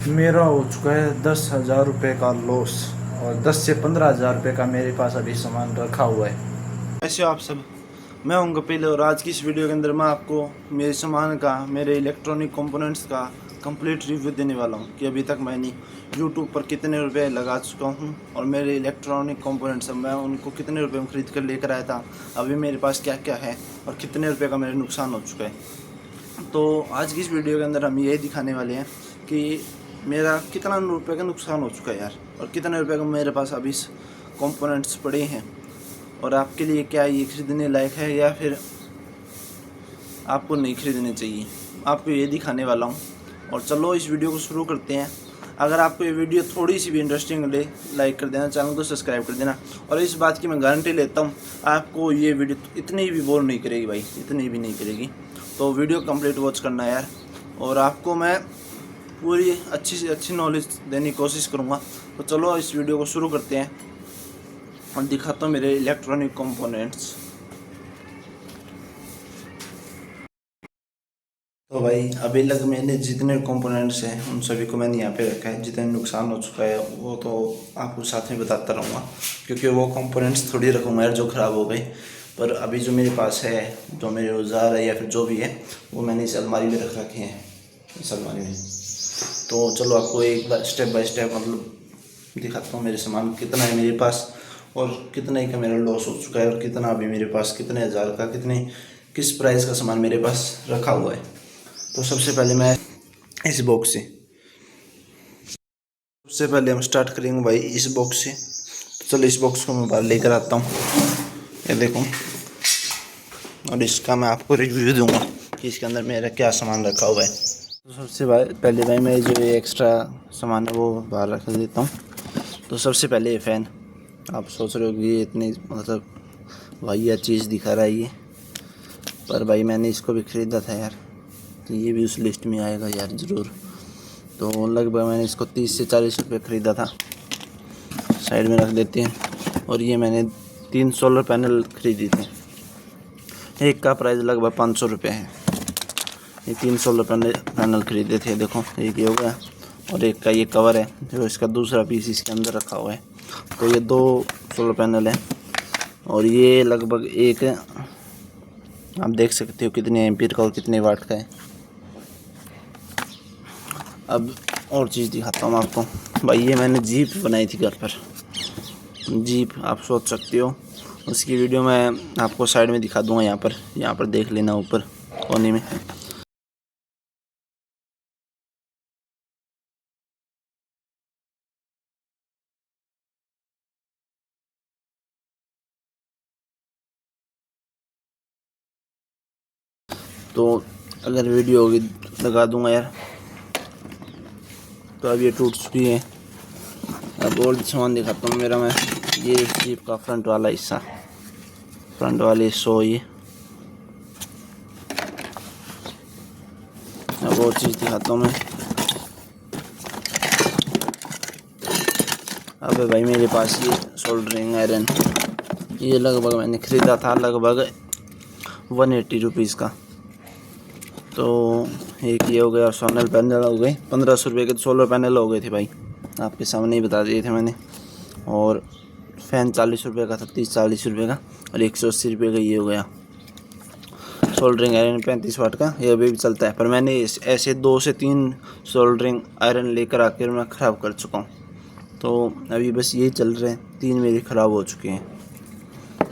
मेरा हो चुका है 10,000 रुपये का लॉस और 10 से 15,000 रुपये का मेरे पास अभी सामान रखा हुआ है। ऐसे आप सब, मैं हूं कपिल और आज की इस वीडियो के अंदर मैं आपको मेरे सामान का, मेरे इलेक्ट्रॉनिक कंपोनेंट्स का कंप्लीट रिव्यू देने वाला हूं कि अभी तक मैंने यूट्यूब पर कितने रुपए लगा चुका हूं और मेरे इलेक्ट्रॉनिक कंपोनेंट्स मैं उनको कितने रुपए में ख़रीद कर लेकर आया था, अभी मेरे पास क्या क्या है और कितने रुपये का मेरा नुकसान हो चुका है। तो आज की इस वीडियो के अंदर हम ये दिखाने वाले हैं कि मेरा कितना रुपये का नुकसान हो चुका है यार, और कितने रुपए का मेरे पास अभी कंपोनेंट्स पड़े हैं, और आपके लिए क्या ये ख़रीदने लायक है या फिर आपको नहीं ख़रीदने चाहिए, आपको ये दिखाने वाला हूँ। और चलो इस वीडियो को शुरू करते हैं। अगर आपको ये वीडियो थोड़ी सी भी इंटरेस्टिंग लगे, लाइक कर देना, चैनल को सब्सक्राइब कर देना। और इस बात की मैं गारंटी लेता हूँ आपको ये वीडियो इतनी भी बोर नहीं करेगी भाई, इतनी भी नहीं करेगी। तो वीडियो कंप्लीट वॉच करना यार, और आपको मैं पूरी अच्छी से अच्छी नॉलेज देने की कोशिश करूँगा। तो चलो इस वीडियो को शुरू करते हैं और दिखाता हूँ मेरे इलेक्ट्रॉनिक कंपोनेंट्स। तो भाई अभी लग मैंने जितने कंपोनेंट्स हैं उन सभी को मैंने यहाँ पे रखा है। जितने नुकसान हो चुका है वो तो आपको साथ में बताता रहूँगा, क्योंकि वो कंपोनेंट्स थोड़ी रखूँगा यार जो ख़राब हो गए। पर अभी जो मेरे पास है, जो मेरे औजार है या फिर जो भी है, वो मैंने इस अलमारी में रख रखे हैं, इस अलमारी में। तो चलो आपको एक बार स्टेप बाय स्टेप मतलब दिखाता हूँ मेरे सामान कितना है मेरे पास और कितना ही का मेरा लॉस हो चुका है और कितना अभी मेरे पास, कितने हज़ार का, किस प्राइस का सामान मेरे पास रखा हुआ है। तो सबसे पहले मैं इस बॉक्स से हम स्टार्ट करेंगे भाई, इस बॉक्स से। तो चलो इस बॉक्स को मैं बाहर लेकर आता हूँ, ये देखो, और इसका मैं आपको रिव्यू दूंगा कि इसके अंदर मेरा क्या सामान रखा हुआ है। तो सबसे पहले भाई मैं जो ये एक्स्ट्रा सामान है वो बाहर रख देता हूँ। तो सबसे पहले ये फ़ैन, आप सोच रहे हो कि ये इतनी मतलब वाहियात चीज़ दिखा रहा है ये, पर भाई मैंने इसको भी ख़रीदा था यार, तो ये भी उस लिस्ट में आएगा यार ज़रूर। तो लगभग मैंने इसको 30 से 40 रुपये ख़रीदा था, साइड में रख देते हैं। और ये मैंने 3 सोलर पैनल ख़रीदी थी, एक का प्राइस लगभग 500 रुपये है। ये 3 सोलर पैनल ख़रीदे थे, देखो एक ये हो गया, और एक का ये कवर है जो इसका दूसरा पीस इसके अंदर रखा हुआ है। तो ये 2 सोलर पैनल है, और ये लगभग एक, आप देख सकते हो कितने एम्पीयर का और कितने वाट का है। अब और चीज़ दिखाता हूँ आपको भाई, ये मैंने जीप बनाई थी घर पर, जीप आप सोच सकते हो। उसकी वीडियो मैं आपको साइड में दिखा दूँगा, यहाँ पर देख लेना ऊपर कोने में। तो अगर वीडियो होगी लगा दूंगा यार। तो अब ये टूट चुकी है। अब और सामान दिखाता हूँ मेरा मैं, ये जीप का फ्रंट वाला हिस्सा, फ्रंट वाले हिस्सों ये। अब और चीज़ दिखाता हूँ मैं। अब भाई मेरे पास ये सोल्डरिंग आयरन, ये लगभग मैंने ख़रीदा था लगभग 180 रुपीज़ का। तो एक ये हो गया, सोलर पैनल हो गए 1500 रुपये के, सोलर पैनल हो गए थे भाई, आपके सामने ही बता दिए थे मैंने। और फ़ैन 40 रुपये का था, 30-40 रुपये का, और 180 रुपये का ये हो गया। सोल्डरिंग आयरन 35 वाट का, ये अभी भी चलता है, पर मैंने ऐसे 2 से 3 सोल्डरिंग आयरन लेकर आकर मैं ख़राब कर चुका हूँ। तो अभी बस यही चल रहे हैं, 3 मेरे ख़राब हो चुके हैं।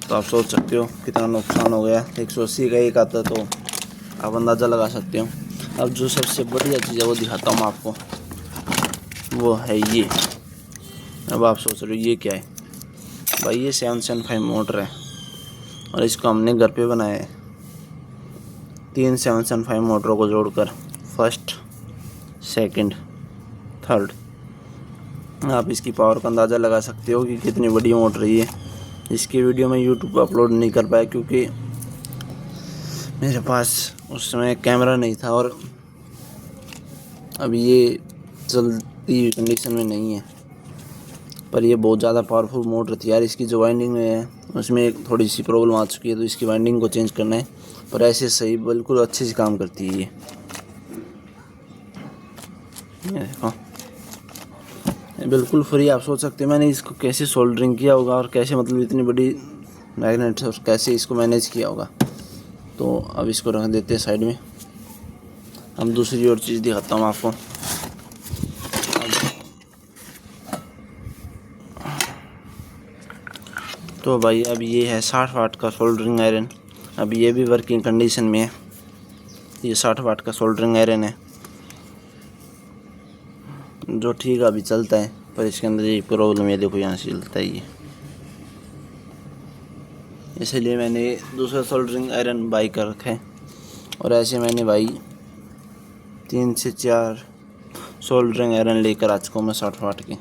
तो आप सोच सकते हो कितना नुकसान हो गया। 180 का एक आता, तो आप अंदाज़ा लगा सकते हो। अब जो सबसे बढ़िया चीज़ है वो दिखाता हूँ मैं आपको, वो है ये। अब आप सोच रहे हो ये क्या है भाई, ये 775 मोटर है, और इसको हमने घर पे बनाया है 3 775 मोटरों को जोड़कर, फर्स्ट, सेकंड, थर्ड। आप इसकी पावर का अंदाज़ा लगा सकते हो कि कितनी बड़ी मोटर है ये। इसकी वीडियो मैं यूट्यूब पर अपलोड नहीं कर पाया क्योंकि मेरे पास उस समय कैमरा नहीं था, और अभी ये चलती हुई कंडीशन में नहीं है। पर ये बहुत ज़्यादा पावरफुल मोटर थी यार। इसकी जो वाइंडिंग है उसमें एक थोड़ी सी प्रॉब्लम आ चुकी है, तो इसकी वाइंडिंग को चेंज करना है। पर ऐसे सही बिल्कुल अच्छे से काम करती है ये देखो। बिल्कुल फ्री। आप सोच सकते हैं मैंने इसको कैसे सोल्डरिंग किया होगा और कैसे मतलब इतनी बड़ी मैग्नेट और कैसे इसको मैनेज किया होगा। तो अब इसको रख देते हैं साइड में। हम दूसरी और चीज़ दिखाता हूँ आपको। तो भाई अब ये है 60 वाट का सोल्डरिंग आयरन। अब ये भी वर्किंग कंडीशन में है। ये 60 वाट का सोल्डरिंग आयरन है जो ठीक अभी चलता है, पर इसके अंदर ये प्रॉब्लम है, देखो यहाँ से चलता है ये, इसलिए मैंने दूसरा सोल्डरिंग आयरन बाई कर रखा है। और ऐसे मैंने भाई 3 से 4 सोल्डरिंग आयरन लेकर आ चुका हूँ मैं 60 वाट के,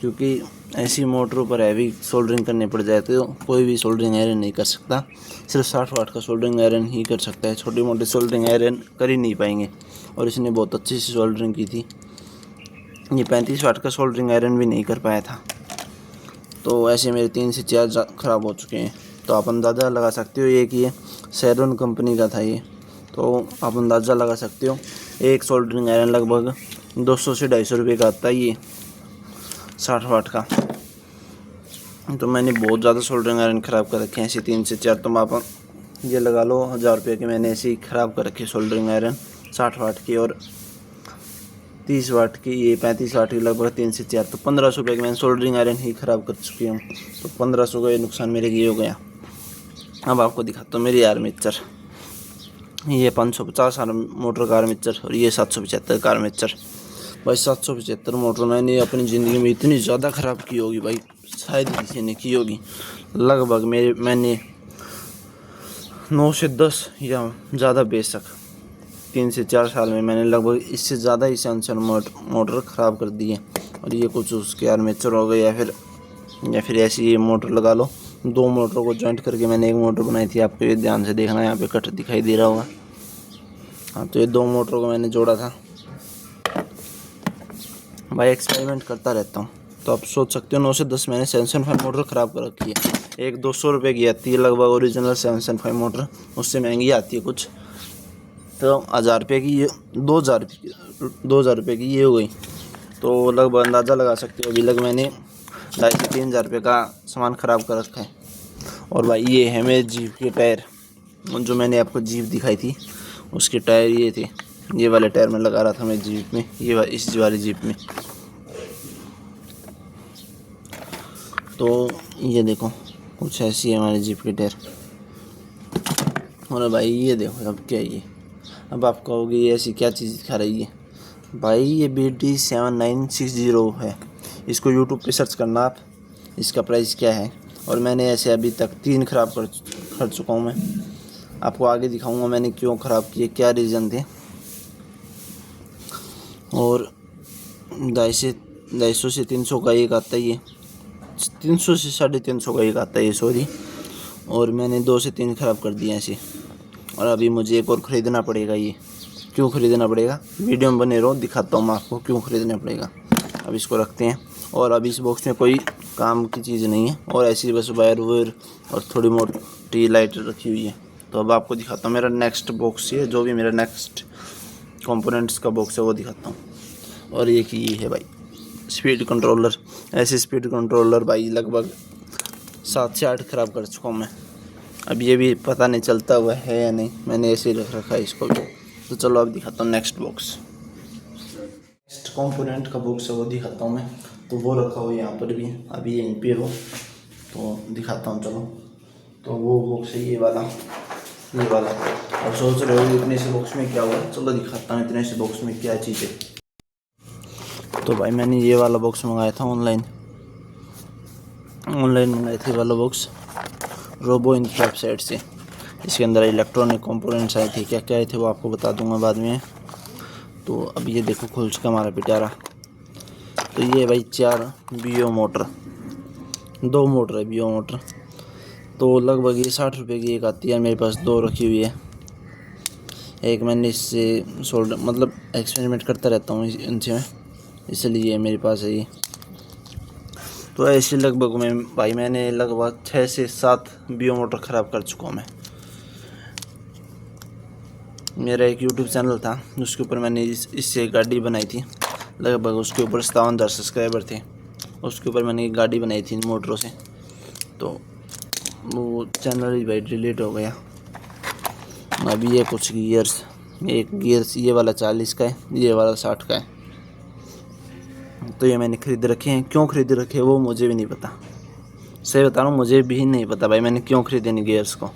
क्योंकि ऐसी मोटरों पर हैवी सोल्डरिंग करने पड़ जाए तो कोई भी सोल्डरिंग आयरन नहीं कर सकता, सिर्फ 60 वाट का सोल्डरिंग आयरन ही कर सकता है। छोटी मोटी सोल्डरिंग आयरन कर ही नहीं पाएंगे। और इसने बहुत अच्छी सी सोल्डरिंग की थी, ये 35 वाट का सोल्डरिंग आयरन भी नहीं कर पाया था। तो ऐसे मेरे 3 से 4 ख़राब हो चुके हैं। तो आप अंदाज़ा लगा सकते हो ये कि ये सेरोन कंपनी का था ये। तो आप अंदाज़ा लगा सकते हो एक सोल्डरिंग आयरन लगभग 200 से 250 रुपये का आता है ये 60 वाट का। तो मैंने बहुत ज़्यादा सोल्डरिंग आयरन ख़राब कर रखे हैं, ऐसे 3 से 4। तो आप ये लगा लो 1000 रुपये के मैंने ऐसे ही ख़राब कर रखे सोल्डरिंग आयरन 60 वाट की और 30 वाट की, ये 35 वाट की लगभग 3 से 4। तो 1500 रुपये की मैंने सोल्डरिंग आयरन ही ख़राब कर चुकी हूँ। तो 1500 का ये नुकसान मेरे ये हो गया। अब आपको दिखाता हूँ मेरी आर्मेचर। ये 550 मोटर का आर्मेचर और ये 775 का आर्मेचर। भाई 775 मोटर मैंने अपनी ज़िंदगी में इतनी ज़्यादा ख़राब की होगी भाई, शायद किसी ने की होगी। लगभग मैंने 9 से 10 या ज़्यादा बेशक 3 से 4 साल में मैंने लगभग इससे ज़्यादा ही सेंसर मोटर ख़राब कर दी है। और ये कुछ उसके आर्मेचर हो गए या फिर ऐसी ये मोटर लगा लो। 2 मोटरों को जॉइंट करके मैंने एक मोटर बनाई थी, आपको ये ध्यान से देखना, यहाँ पे कट दिखाई दे रहा होगा। हाँ, तो ये 2 मोटरों को मैंने जोड़ा था। भाई एक्सपेरिमेंट करता रहता हूँ। तो आप सोच सकते हो 9 से 10 मैंने 775 मोटर ख़राब कर रखी है। एक 200 रुपये की आती है लगभग ओरिजिनल 775 मोटर, उससे महंगी आती है कुछ। तो 1000 रुपये की ये 2000 रुपये की ये हो गई। तो लगभग अंदाज़ा लगा सकते हो अभी लग मैंने 2,500 से 3,000 रुपये का सामान ख़राब कर रखा है। और भाई ये है मेरे जीप के टायर, जो मैंने आपको जीप दिखाई थी उसके टायर ये थे। ये वाले टायर में लगा रहा था मैं जीप में, इस वाली जीप में। तो ये देखो कुछ ऐसी है हमारी जीप के टायर। और भाई ये देखो अब क्या है ये। अब आप कहोगे ये ऐसी क्या चीज़ दिखा रही है। भाई ये BD7960 है, इसको यूट्यूब पे सर्च करना आप, इसका प्राइस क्या है। और मैंने ऐसे अभी तक 3 ख़राब कर चुका हूँ मैं। आपको आगे दिखाऊंगा मैंने क्यों ख़राब किए, क्या रीज़न थे। और 250 से 300 का एक आता है, ये 300 से 350 का एक आता है ये, सॉरी। और मैंने 2 से 3 ख़राब कर दिए ऐसे। और अभी मुझे एक और ख़रीदना पड़ेगा। ये क्यों ख़रीदना पड़ेगा, वीडियो में बने रहो, दिखाता हूँ मैं आपको क्यों ख़रीदना पड़ेगा। अब इसको रखते हैं। और अभी इस बॉक्स में कोई काम की चीज़ नहीं है, और ऐसी बस वायर वायर और थोड़ी मोटी लाइट रखी हुई है। तो अब आपको दिखाता हूँ मेरा नेक्स्ट बॉक्स, ये जो भी मेरा नेक्स्ट कंपोनेंट्स का बॉक्स है वो दिखाता हूँ। और ये की है भाई स्पीड कंट्रोलर। ऐसे स्पीड कंट्रोलर भाई लगभग 7 से 8 ख़राब कर चुका हूँ मैं। अब ये भी पता नहीं चलता हुआ है या नहीं, मैंने ऐसे ही रख रखा है इसको भी। तो चलो अब दिखाता हूँ नेक्स्ट बॉक्स। नेक्स्ट कंपोनेंट का बॉक्स है वो दिखाता हूँ मैं। तो वो रखा हो यहाँ पर भी, अभी यहीं पे हो तो दिखाता हूँ चलो। तो वो बॉक्स है ये वाला। अब सोच रहे हो इतने से बॉक्स में क्या हुआ, चलो दिखाता हूँ इतने से बॉक्स में क्या चीज़ है। तो भाई मैंने ये वाला बॉक्स मंगाया था ऑनलाइन मंगाया था वाला बॉक्स रोबो इन वेबसाइट से। इसके अंदर इलेक्ट्रॉनिक कंपोनेंट्स आए थे, क्या क्या आए थे वो आपको बता दूंगा बाद में। तो अब ये देखो खुल चुका हमारा पिटारा। तो ये भाई 4 BO मोटर, 2 मोटर है BO मोटर। तो लगभग ये 60 रुपये की एक आती है, मेरे पास 2 रखी हुई है। एक मैंने इससे सोल्डर मतलब एक्सपेरिमेंट करता रहता हूँ इनसे मैं, इसलिए मेरे पास है ये। तो ऐसे लगभग मैंने लगभग 6 से 7 BO मोटर ख़राब कर चुका हूँ मैं। मेरा एक YouTube चैनल था उसके ऊपर मैंने इससे गाड़ी बनाई थी, लगभग उसके ऊपर 57,000 सब्सक्राइबर थे। उसके ऊपर मैंने एक गाड़ी बनाई थी इन मोटरों से, तो वो चैनल ही भाई डिलीट हो गया। अभी ये कुछ गियर्स, एक गियर्स ये वाला 40 का है, ये वाला 60 का है। तो ये मैंने ख़रीद रखे हैं। क्यों ख़रीद रखे हैं वो मुझे भी नहीं पता, सही बता रहा हूँ, मुझे भी नहीं पता भाई मैंने क्यों ख़रीदे इन गियर्स को।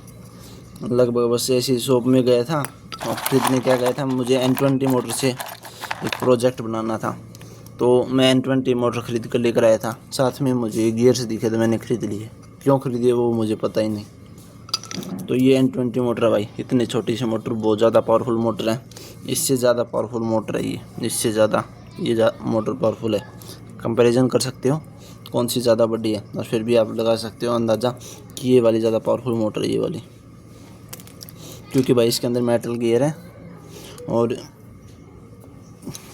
लगभग बस ऐसी शॉप में गया था और ख़रीदने क्या गया था, मुझे N20 मोटर से एक प्रोजेक्ट बनाना था, तो मैं N20 मोटर ख़रीद कर लेकर आया था। साथ में मुझे गियर्स दिखे तो मैंने ख़रीद लिए। क्यों ख़रीदे वो मुझे पता ही नहीं। तो ये N20 मोटर है भाई, इतनी छोटी सी मोटर बहुत ज़्यादा पावरफुल मोटर है। इससे ज़्यादा पावरफुल मोटर है ये, इससे ज़्यादा ये मोटर पावरफुल है। कंपैरिजन कर सकते हो कौन सी ज़्यादा बड़ी है, और फिर भी आप लगा सकते हो अंदाज़ा कि ये वाली ज़्यादा पावरफुल मोटर है, ये वाली। क्योंकि भाई इसके अंदर मेटल गियर है और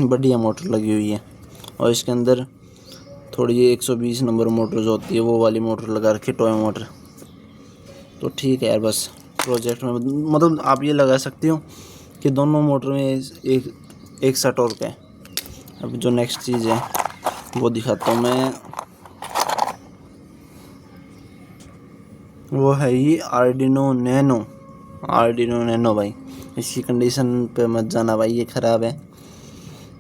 बढ़िया मोटर लगी हुई है, और इसके अंदर थोड़ी ये 120 नंबर मोटर जो होती है वो वाली मोटर लगा रखी है, टॉय मोटर। तो ठीक है यार, बस प्रोजेक्ट में मतलब आप ये लगा सकते हो कि दोनों मोटर में एक सा टॉर्क है। अब जो नेक्स्ट चीज़ है वो दिखाता हूँ मैं, वो है ये आर्डिनो नैनो भाई। इसकी कंडीशन पे मत जाना भाई, ये ख़राब है।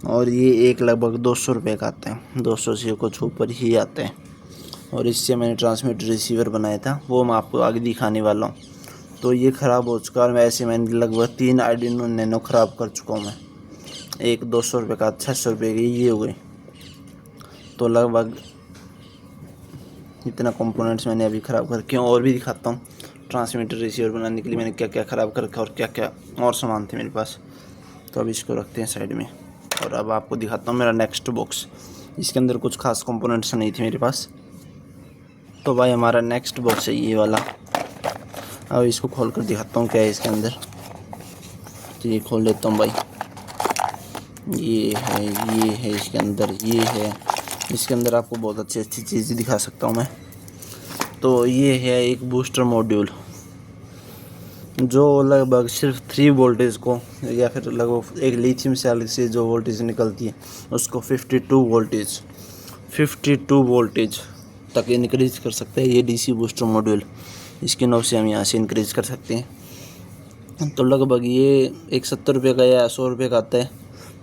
और ये एक लगभग 200 रुपये का आता है, 200 से कुछ ऊपर ही आता है। और इससे मैंने ट्रांसमीटर रिसीवर बनाया था, वो मैं आपको आगे दिखाने वाला हूँ। तो ये ख़राब हो चुका है। वैसे मैंने लगभग 3 आर्डिनो नैनो ख़राब कर चुका हूँ मैं। एक 200 रुपये का, 600 रुपये की ये हो गई। तो लगभग इतना कंपोनेंट्स मैंने अभी ख़राब करके, और भी दिखाता हूँ ट्रांसमीटर रिसीवर बनाने के लिए मैंने क्या क्या ख़राब कर रखा और क्या क्या और सामान थे मेरे पास। तो अभी इसको रखते हैं साइड में, और अब आपको दिखाता हूँ मेरा नेक्स्ट बॉक्स। इसके अंदर कुछ खास कंपोनेंट्स नहीं थे मेरे पास। तो भाई हमारा नेक्स्ट बॉक्स है ये वाला। अब इसको खोल कर दिखाता हूँ क्या है इसके अंदर। तो ये खोल लेता हूँ भाई, ये है इसके अंदर, ये है इसके अंदर। आपको बहुत अच्छी चीज़ें दिखा सकता हूँ मैं। तो ये है एक बूस्टर मॉड्यूल जो लगभग सिर्फ 3 वोल्टेज को, या फिर लगभग एक लिथियम सेल से जो वोल्टेज निकलती है उसको 52 वोल्टेज तक इनक्रीज कर सकते हैं ये डीसी बूस्टर मॉड्यूल। इसकी नोब से हम यहाँ से इनक्रीज कर सकते हैं। तो लगभग ये एक 70 रुपये का या 100 रुपये का आता है।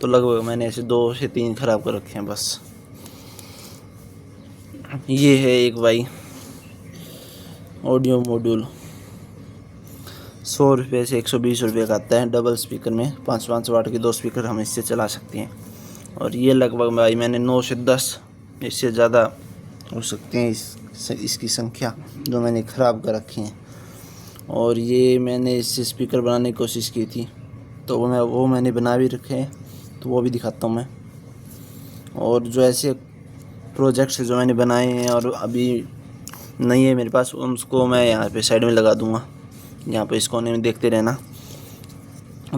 तो लगभग मैंने ऐसे 2 से 3 ख़राब कर रखे हैं बस। ये है एक भाई ऑडियो मॉड्यूल, 100 रुपये से 120 रुपये का आता है। डबल स्पीकर में 5 वाट के 2 स्पीकर हम इससे चला सकते हैं। और ये लगभग भाई मैंने 9 से 10, इससे ज़्यादा हो सकते हैं इसकी संख्या जो मैंने ख़राब कर रखी हैं। और ये मैंने इससे स्पीकर बनाने की कोशिश की थी, तो वो मैंने बना भी रखे हैं, तो वो भी दिखाता हूँ मैं। और जो ऐसे प्रोजेक्ट्स जो मैंने बनाए हैं और अभी नहीं है मेरे पास, उसको मैं यहाँ पे साइड में लगा दूँगा, यहाँ पे इस कोने में देखते रहना।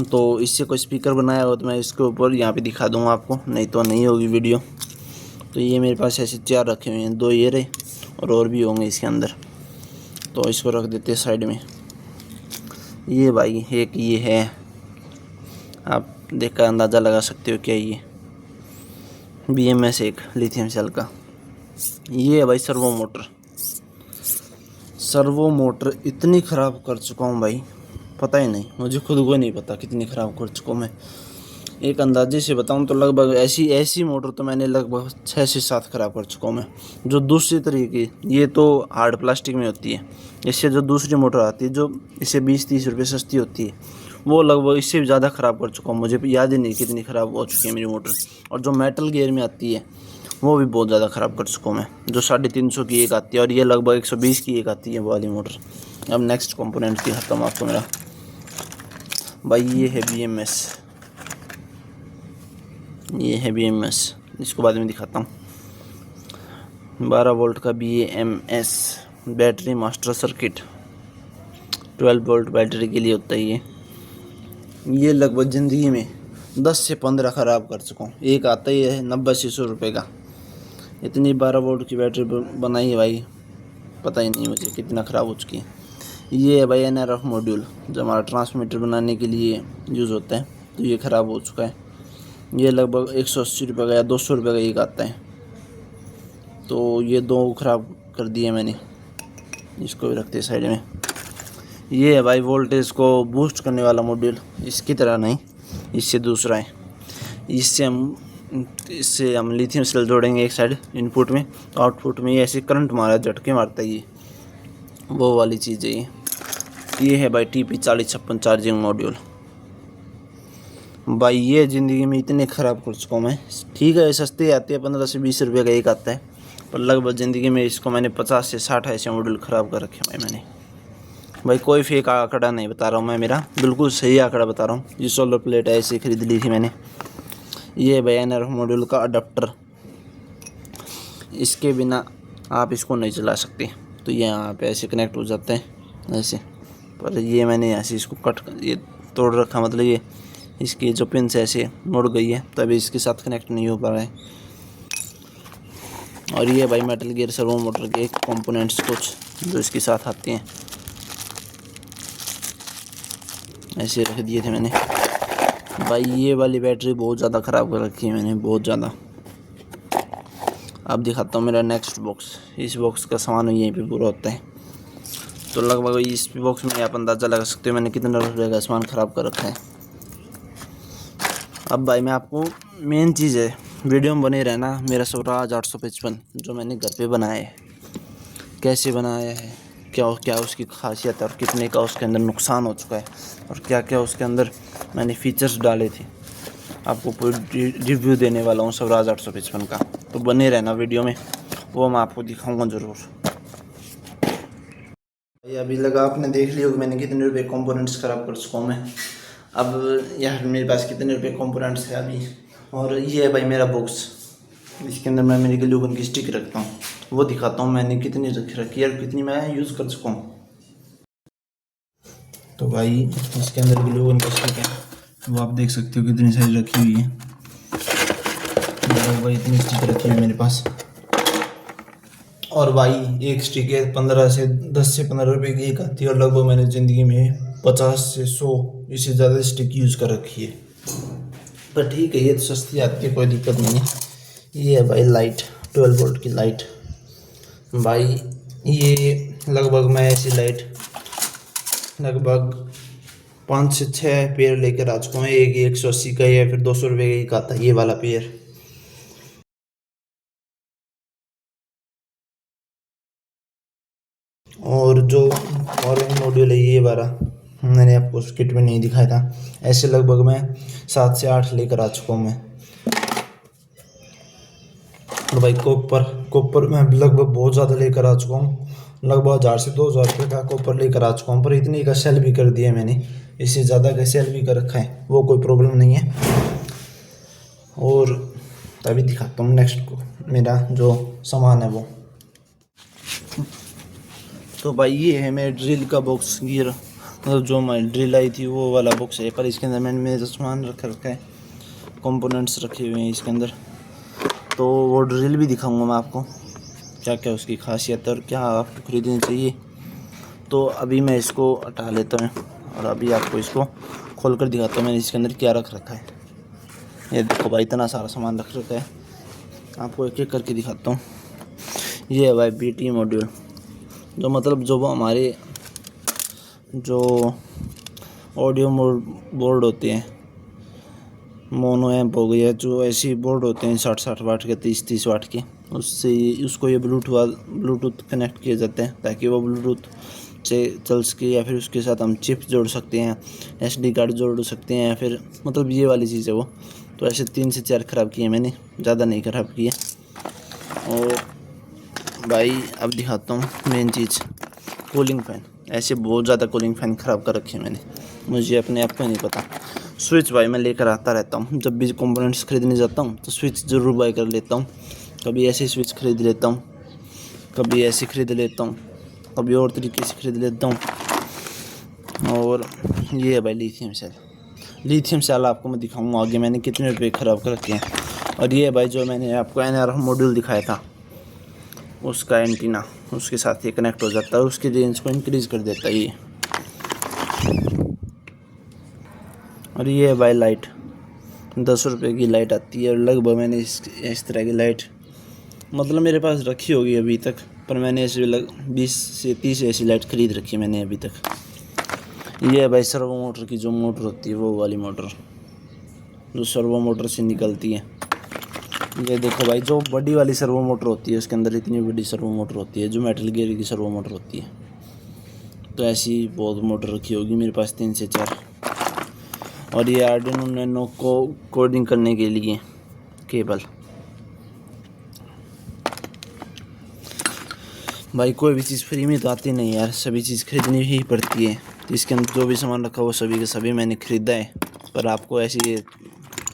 तो इससे कोई स्पीकर बनाया हो तो मैं इसके ऊपर यहाँ पे दिखा दूँगा आपको, नहीं तो नहीं होगी वीडियो। तो ये मेरे पास ऐसे 4 रखे हुए हैं, 2 ये रहे और भी होंगे इसके अंदर। तो इसको रख देते हैं साइड में। ये भाई एक ये है, आप देखकर अंदाज़ा लगा सकते हो क्या ये BMS एक लिथियम सेल का। ये है भाई सर्वो मोटर इतनी ख़राब कर चुका हूँ भाई, पता ही नहीं, मुझे खुद को नहीं पता कितनी ख़राब कर चुका हूँ मैं। एक अंदाजे से बताऊँ तो लगभग ऐसी मोटर तो मैंने लगभग 6 से 7 ख़राब कर चुका हूँ मैं। जो दूसरी तरीके की, ये तो हार्ड प्लास्टिक में होती है, इससे जो दूसरी मोटर आती है जो इससे 20-30 रुपये सस्ती होती है, वो लगभग इससे भी ज़्यादा ख़राब कर चुका हूँ। मुझे याद ही नहीं कितनी ख़राब हो चुकी है मेरी मोटर। और जो मेटल गियर में आती है वो भी बहुत ज़्यादा ख़राब कर चुका हूँ मैं, जो 350 की एक आती है और ये लगभग 120 की एक आती है वो वाली मोटर। अब नेक्स्ट कंपोनेंट दिखाता हूँ आपको मेरा भाई। ये है BMS, इसको बाद में दिखाता हूँ। 12 वोल्ट का BMS battery master circuit, 12 volt battery के लिए होता है ये लगभग ज़िंदगी में 10 से 15 ख़राब कर चुका हूँ। एक आता ही है 90 से 100 रुपये का। इतनी 12 वोल्ट की बैटरी बनाई है भाई, पता ही नहीं मुझे कितना ख़राब हो चुकी है। ये है भाई NRF मॉड्यूल जो हमारा ट्रांसमीटर बनाने के लिए यूज़ होता है, तो ये ख़राब हो चुका है। ये लगभग 180 रुपये का या 200 रुपये का एक आता है। तो ये दो ख़राब कर दिए मैंने, इसको भी रखते साइड में। ये है भाई वोल्टेज को बूस्ट करने वाला मॉड्यूल, इसकी तरह नहीं, इससे दूसरा है। इससे हम लिथियम सेल जोड़ेंगे एक साइड इनपुट में, तो आउटपुट में ये ऐसे करंट मारा झटके मारता है, ये वो वाली चीज़ है। ये है भाई TP4056 चार्जिंग मॉड्यूल। भाई ये ज़िंदगी में इतने ख़राब कर चुका हूँ मैं। ठीक है सस्ते आते हैं, 15 से 20 रुपये का एक आता है, पर लगभग ज़िंदगी में इसको मैंने 50 से 60 ऐसे मॉड्यूल ख़राब कर रखे भाई मैंने। भाई कोई फेक आंकड़ा नहीं बता रहा हूँ मैं, मेरा बिल्कुल सही आंकड़ा बता रहा हूँ। ये सोलर प्लेट ऐसे खरीद ली थी मैंने। ये भाई NRF मॉड्यूल का अडाप्टर, इसके बिना आप इसको नहीं चला सकते। तो ये यहाँ पे ऐसे कनेक्ट हो जाते हैं ऐसे, पर ये मैंने ऐसे इसको ये तोड़ रखा, मतलब ये इसकी जो पिन से ऐसे मुड़ गई है, तो अभी इसके साथ कनेक्ट नहीं हो पा रहा है। और ये भाई मेटल गियर सर्वो मोटर के कंपोनेंट्स कुछ जो इसके साथ आते हैं, ऐसे रख दिए थे मैंने। भाई ये वाली बैटरी बहुत ज़्यादा ख़राब कर रखी है मैंने, बहुत ज़्यादा। अब दिखाता हूँ मेरा नेक्स्ट बॉक्स। इस बॉक्स का सामान यहीं पे पूरा होता है। तो लगभग इस बॉक्स में आप अंदाज़ा लगा सकते हो मैंने कितना रुपये का सामान ख़राब कर रखा है। अब भाई मैं आपको मेन चीज़ है, वीडियो में बने रहना। मेरा स्वराज 855 जो मैंने घर पे बनाया है, कैसे बनाया है, क्या क्या उसकी खासियत है, और कितने का उसके अंदर नुकसान हो चुका है, और क्या क्या उसके अंदर मैंने फीचर्स डाले थे, आपको पूरी रिव्यू देने वाला हूँ स्वराज 855 का। तो बने रहना वीडियो में, वो मैं आपको दिखाऊंगा ज़रूर। अभी लगा आपने देख लिया कि मैंने कितने रुपए कंपोनेंट्स ख़राब कर चुका हूँ मैं। अब यार मेरे पास कितने रुपए कंपोनेंट्स है अभी। और ये है भाई मेरा बॉक्स, इसके अंदर मैं मेरी ग्लू गन की स्टिक रखता हूँ, वो दिखाता हूँ मैंने कितनी रखी है और कितनी मैं यूज़ कर चुका हूँ। तो भाई इसके अंदर ग्लू गन की स्टिक है, वो आप देख सकते हो कितनी सारी रखी हुई है। भाई इतनी स्टिक रखी है मेरे पास। और भाई एक स्टिक है 10 से 15 रुपये की एक आती है, और लगभग मैंने ज़िंदगी में 50 से 100 इससे ज़्यादा स्टिक यूज़ कर रखी है। पर ठीक है, ये तो सस्ती आती है, कोई दिक्कत नहीं है। ये है भाई लाइट, 12 वोल्ट की लाइट। भाई ये लगभग मैं ऐसी लाइट लगभग 5 से 6 पेयर लेकर आ चुका हूँ। एक 180 का या फिर 200 रुपये का आता है ये वाला पेयर। और जो ऑरेंज मॉड्यूल है ये वाला, मैंने आपको उस किट में नहीं दिखाया था। ऐसे लगभग मैं 7 से 8 लेकर आ चुका हूँ मैं। और भाई कॉपर मैं लगभग बहुत ज़्यादा लेकर आ चुका हूँ, लगभग 1000 से 2000 रुपये का कॉपर लेकर आ चुका हूँ। पर इतनी का सेल भी कर दिया मैंने, इससे ज़्यादा का सेल भी कर रखा है, वो कोई प्रॉब्लम नहीं है। और तभी दिखाता हूँ नेक्स्ट को मेरा जो सामान है वो। तो भाई ये है मेरे ड्रिल का बॉक्स, गियर मतलब जो हमारी ड्रिल आई थी वो वाला बॉक्स है। पर इसके अंदर मैंने मेरा सामान रखा है, कंपोनेंट्स रखे हुए हैं इसके अंदर। तो वो ड्रिल भी दिखाऊंगा मैं आपको, क्या क्या उसकी खासियत है और क्या आपको खरीदनी चाहिए। तो अभी मैं इसको हटा लेता हूँ और अभी आपको इसको खोल कर दिखाता हूँ मैंने इसके अंदर क्या रख रखा है। ये देखो भाई इतना सारा सामान रख रखा है, आपको एक एक करके दिखाता हूँ। ये है भाई BT मॉड्यूल, जो मतलब जो हमारे जो ऑडियो बोर्ड होते हैं, मोनो एम्प हो गया, जो ऐसे बोर्ड होते हैं 60-60 वाट के, 30-30 वाट के, उससे उसको ये ब्लूटूथ कनेक्ट किए जाते हैं ताकि वो ब्लूटूथ से चल सके, या फिर उसके साथ हम चिप जोड़ सकते हैं, SD कार्ड जोड़ सकते हैं, या फिर मतलब ये वाली चीज़ है वो। तो ऐसे 3 से 4 ख़राब किए मैंने, ज़्यादा नहीं ख़राब किए। और भाई अब दिखाता हूँ मेन चीज़, कूलिंग फ़ैन। ऐसे बहुत ज़्यादा कूलिंग फ़ैन ख़राब कर रखे हैं मैंने, मुझे अपने आप को नहीं पता। स्विच भाई मैं लेकर आता रहता हूँ, जब भी कंपोनेंट्स खरीदने जाता हूँ तो स्विच ज़रूर बाय कर लेता हूँ। कभी ऐसे स्विच खरीद लेता हूँ, कभी ऐसे खरीद लेता हूँ, कभी और तरीके से खरीद लेता हूँ। और ये है भाई लिथियम सेल आपको मैं दिखाऊँगा आगे मैंने कितने रुपये ख़राब कर रखे हैं। और ये भाई जो मैंने आपको NRF मॉड्यूल दिखाया था, उसका एंटीना उसके साथ ही कनेक्ट हो जाता है, उसकी रेंज को इंक्रीज़ कर देता है ये। और ये है भाई लाइट ₹10 की लाइट आती है। और लगभग मैंने इस तरह की लाइट मतलब मेरे पास रखी होगी अभी तक, पर मैंने ऐसे 20 से 30 ऐसी लाइट खरीद रखी है मैंने अभी तक। ये है भाई सर्वो मोटर की जो मोटर होती है, वो वाली मोटर जो सर्वो मोटर से निकलती है। ये देखो भाई, जो बड़ी वाली सर्वो मोटर होती है उसके अंदर इतनी बड़ी सर्वो मोटर होती है, जो मेटल गियर की सर्वो मोटर होती है। तो ऐसी बहुत मोटर रखी होगी मेरे पास 3 से 4। और ये आर्डिनो नैनो को कोडिंग करने के लिए केबल। भाई कोई भी चीज़ फ्री में तो आती नहीं यार, सभी चीज़ खरीदनी ही पड़ती है। तो इसके अंदर जो भी सामान रखा वो सभी के सभी मैंने ख़रीदा है, पर आपको ऐसी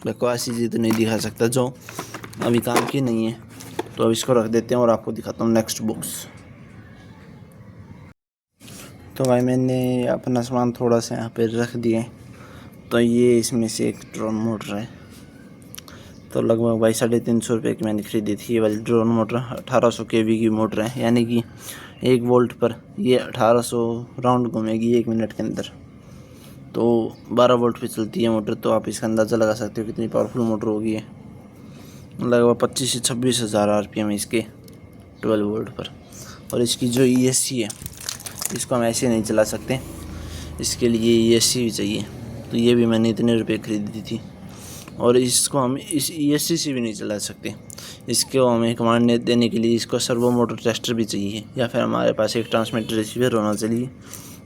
बकवास चीज़ें तो नहीं दिखा सकता जो अभी काम की नहीं है। तो अब इसको रख देते हैं और आपको दिखाता हूँ नेक्स्ट बॉक्स। तो भाई मैंने अपना सामान थोड़ा सा यहाँ पे रख दिया है। तो ये इसमें से एक ड्रोन मोटर है। तो लगभग भाई ₹350 की मैंने खरीदी थी ये वाली ड्रोन मोटर। 1800 kV की मोटर है, यानी कि 1 वोल्ट पर ये 1800 राउंड घूमेगी 1 मिनट के अंदर। तो 12 वोल्ट पे चलती है मोटर। तो आप इसका अंदाज़ा लगा सकते हो कितनी पावरफुल मोटर होगी है। लगभग 25 से 26 हज़ार RPM है इसके 12 वोल्ट पर। और इसकी जो ESC है, इसको हम ऐसे नहीं चला सकते, इसके लिए ESC भी चाहिए। तो ये भी मैंने इतने रुपए खरीदी थी। और इसको हम इस ESC से भी नहीं चला सकते, इसको हमें कमांड देने के लिए इसको सर्वो मोटर टेस्टर भी चाहिए, या फिर हमारे पास एक ट्रांसमीटर रिसीवर होना चाहिए।